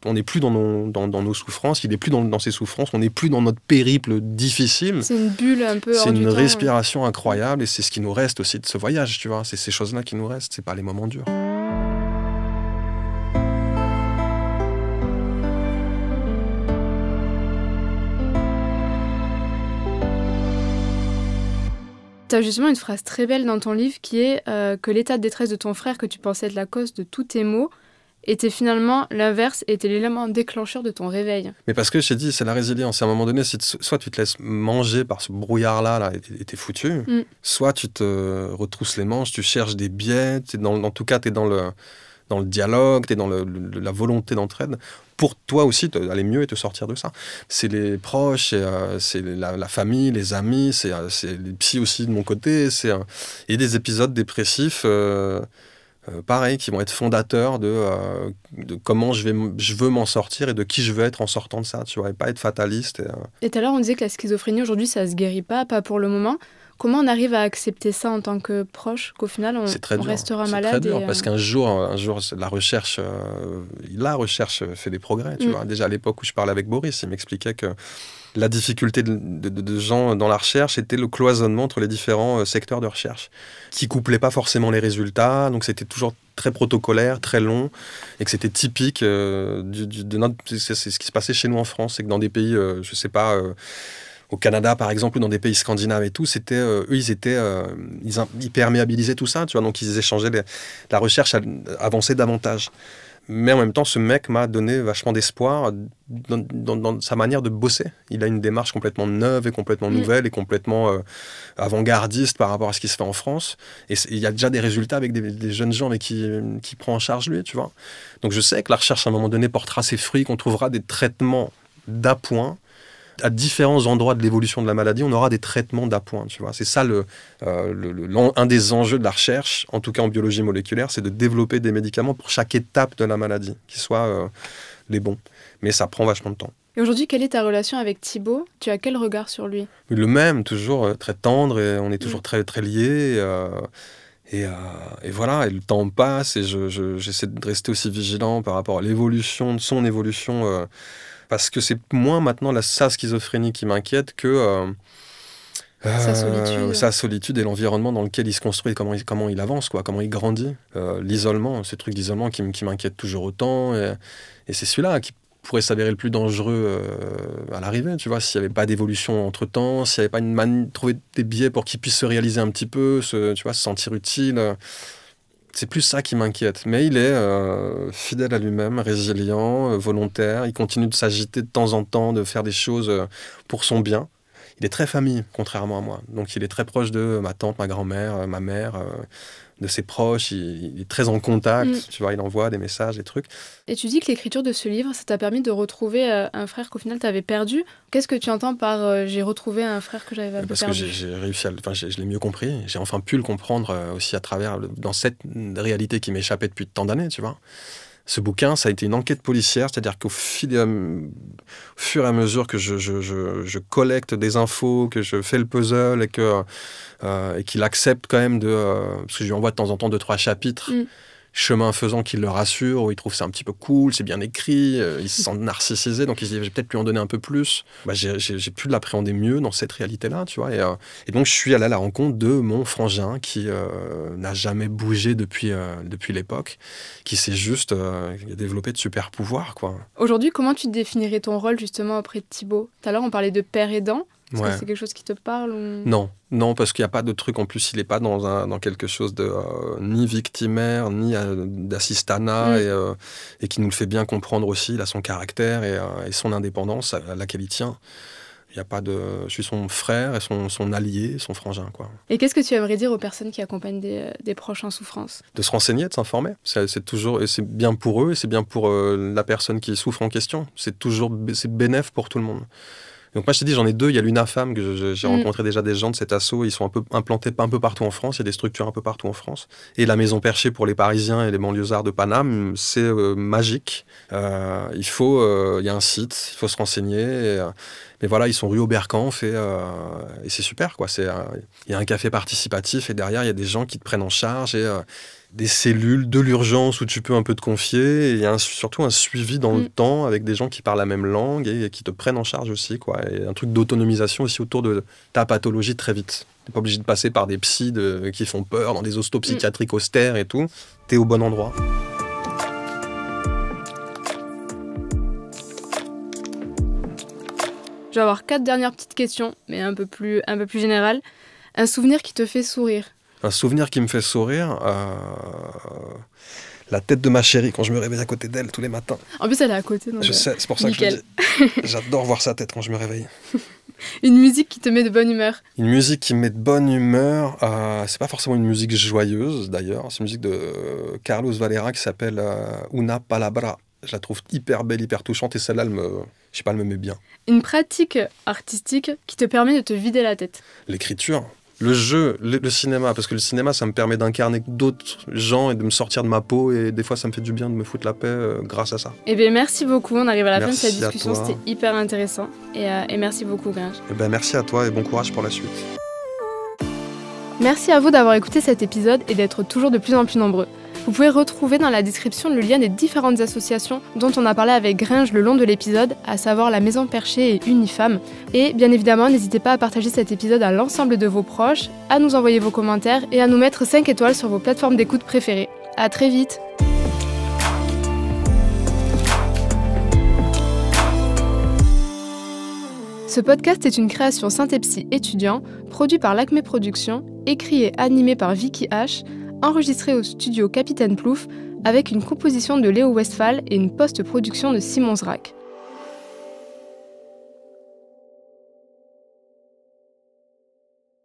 on n'est plus dans nos souffrances, il n'est plus dans ses souffrances, on n'est plus dans notre périple difficile. C'est une bulle un peu hors du temps. C'est une respiration incroyable, et c'est ce qui nous reste aussi de ce voyage, tu vois, c'est ces choses-là qui nous restent, c'est pas les moments durs. Tu as justement une phrase très belle dans ton livre qui est que l'état de détresse de ton frère que tu pensais être la cause de tous tes maux était finalement l'inverse, était l'élément déclencheur de ton réveil. Mais parce que je t'ai dit, c'est la résilience. À un moment donné, soit tu te laisses manger par ce brouillard-là et t'es foutu, soit tu te retrousses les manches, tu cherches des biais, en tout cas, tu es dans le dialogue, tu es dans la volonté d'entraide, pour toi aussi aller mieux et te sortir de ça. C'est les proches, c'est la famille, les amis, c'est les psys aussi de mon côté, et des épisodes dépressifs, pareil, qui vont être fondateurs de comment je veux m'en sortir et de qui je veux être en sortant de ça, tu vois, et pas être fataliste. Et tout à l'heure, on disait que la schizophrénie, aujourd'hui, ça se guérit pas pour le moment. Comment on arrive à accepter ça en tant que proche, qu'au final, on restera malade? C'est très dur, parce qu'un jour, la recherche fait des progrès. Tu vois. Déjà, à l'époque où je parlais avec Boris, il m'expliquait que la difficulté de gens dans la recherche était le cloisonnement entre les différents secteurs de recherche, qui couplaient pas forcément les résultats, donc c'était toujours très protocolaire, très long, et que c'était typique c'est ce qui se passait chez nous en France, c'est que dans des pays, je sais pas... au Canada, par exemple, ou dans des pays scandinaves et tout, ils perméabilisaient tout ça, tu vois, donc ils échangeaient, la recherche avançait davantage. Mais en même temps, ce mec m'a donné vachement d'espoir dans sa manière de bosser. Il a une démarche complètement neuve et complètement nouvelle et complètement avant-gardiste par rapport à ce qui se fait en France. Et il y a déjà des résultats avec des jeunes gens avec qui prend en charge lui, tu vois. Donc je sais que la recherche, à un moment donné, portera ses fruits, qu'on trouvera des traitements d'appoint. À différents endroits de l'évolution de la maladie, on aura des traitements d'appoint, tu vois. C'est ça un des enjeux de la recherche, en tout cas en biologie moléculaire, c'est de développer des médicaments pour chaque étape de la maladie, qui soient les bons. Mais ça prend vachement de temps. Et aujourd'hui, quelle est ta relation avec Thibaut ? Tu as quel regard sur lui ? Le même, toujours très tendre, et on est toujours très, très liés. Et voilà, et le temps passe, et j'essaie de rester aussi vigilant par rapport à l'évolution, de son évolution, parce que c'est moins maintenant sa schizophrénie qui m'inquiète que sa solitude et l'environnement dans lequel il se construit, comment il avance, quoi, comment il grandit. L'isolement, ce truc d'isolement qui m'inquiète toujours autant. Et c'est celui-là qui pourrait s'avérer le plus dangereux à l'arrivée, tu vois, s'il n'y avait pas d'évolution entre-temps, s'il n'y avait pas trouver des biais pour qu'il puisse se réaliser un petit peu, se sentir utile. C'est plus ça qui m'inquiète. Mais il est fidèle à lui-même, résilient, volontaire. Il continue de s'agiter de temps en temps, de faire des choses pour son bien. Il est très famille, contrairement à moi. Donc il est très proche de ma tante, ma grand-mère, ma mère, de ses proches. Il est très en contact. Tu vois, il envoie des messages, des trucs. Et tu dis que l'écriture de ce livre, ça t'a permis de retrouver un frère qu'au final tu avais perdu. Qu'est-ce que tu entends par j'ai retrouvé un frère que j'avais perdu ? Parce que j'ai réussi je l'ai mieux compris. J'ai enfin pu le comprendre aussi à travers dans cette réalité qui m'échappait depuis tant d'années, tu vois. Ce bouquin, ça a été une enquête policière, c'est-à-dire qu'au fur et à mesure que je collecte des infos, que je fais le puzzle et qu'il accepte quand même parce que je lui envoie de temps en temps 2-3 chapitres, chemin faisant qu'il le rassure, où il trouve ça un petit peu cool, c'est bien écrit, il se sent narcissisé, donc il se dit, je vais peut-être lui en donner un peu plus. J'ai pu l'appréhender mieux dans cette réalité-là, tu vois. Et donc, je suis allé à la rencontre de mon frangin qui n'a jamais bougé depuis l'époque, qui s'est juste développé de super pouvoirs, quoi. Aujourd'hui, comment tu définirais ton rôle, justement, auprès de Thibaut ? Tout à l'heure, on parlait de père aidant. Est-ce que c'est quelque chose qui te parle ou... Non, parce qu'il n'y a pas de truc. En plus, il n'est pas dans quelque chose de ni victimaire, ni d'assistanat, et qui nous le fait bien comprendre aussi. Il a son caractère et son indépendance à laquelle il tient. Il y a pas de... Je suis son frère et son allié, son frangin, quoi. Et qu'est-ce que tu aimerais dire aux personnes qui accompagnent des proches en souffrance ? De se renseigner, de s'informer. C'est toujours, et c'est bien pour eux, et c'est bien pour la personne qui souffre en question. C'est bénéf pour tout le monde. Donc moi je te dis, j'en ai 2, il y a l'UNAFAM, que j'ai rencontré déjà des gens de cet asso, ils sont un peu implantés un peu partout en France, il y a des structures un peu partout en France. Et la Maison Perchée pour les Parisiens et les banlieusards de Paname, c'est magique. Il y a un site, il faut se renseigner. Mais voilà, ils sont rue Oberkampf et c'est super, quoi. Il y a un café participatif et derrière, il y a des gens qui te prennent en charge et des cellules de l'urgence où tu peux un peu te confier. Et il y a surtout un suivi dans le temps avec des gens qui parlent la même langue et qui te prennent en charge aussi, quoi. Et un truc d'autonomisation aussi autour de ta pathologie très vite. T'es pas obligé de passer par des psys qui font peur dans des hostos psychiatriques austères et tout. T'es au bon endroit. Je vais avoir 4 dernières petites questions, mais un peu plus générales. Un souvenir qui te fait sourire ? Un souvenir qui me fait sourire, la tête de ma chérie quand je me réveille à côté d'elle tous les matins. En plus, elle est à côté. Donc je sais, c'est pour ça nickel. Que je dis. J'adore voir sa tête quand je me réveille. Une musique qui te met de bonne humeur ? Une musique qui me met de bonne humeur, c'est pas forcément une musique joyeuse d'ailleurs. C'est une musique de Carlos Valera qui s'appelle Una Palabra. Je la trouve hyper belle, hyper touchante et celle-là, elle me met bien. Une pratique artistique qui te permet de te vider la tête ? L'écriture. Le jeu, le cinéma, parce que le cinéma, ça me permet d'incarner d'autres gens et de me sortir de ma peau, et des fois, ça me fait du bien de me foutre la paix grâce à ça. Eh bien, merci beaucoup. On arrive à la fin de cette discussion. C'était hyper intéressant. Et merci beaucoup, Gringe. Eh ben, merci à toi et bon courage pour la suite. Merci à vous d'avoir écouté cet épisode et d'être toujours de plus en plus nombreux. Vous pouvez retrouver dans la description le lien des différentes associations dont on a parlé avec Gringe le long de l'épisode, à savoir la Maison Perchée et Unifam. Et bien évidemment, n'hésitez pas à partager cet épisode à l'ensemble de vos proches, à nous envoyer vos commentaires et à nous mettre 5 étoiles sur vos plateformes d'écoute préférées. À très vite! Ce podcast est une création Synthépsie étudiant, produit par l'Acme Productions, écrit et animé par Vicky H, enregistré au studio Capitaine Plouf, avec une composition de Léo Westphal et une post-production de Simon Zrak.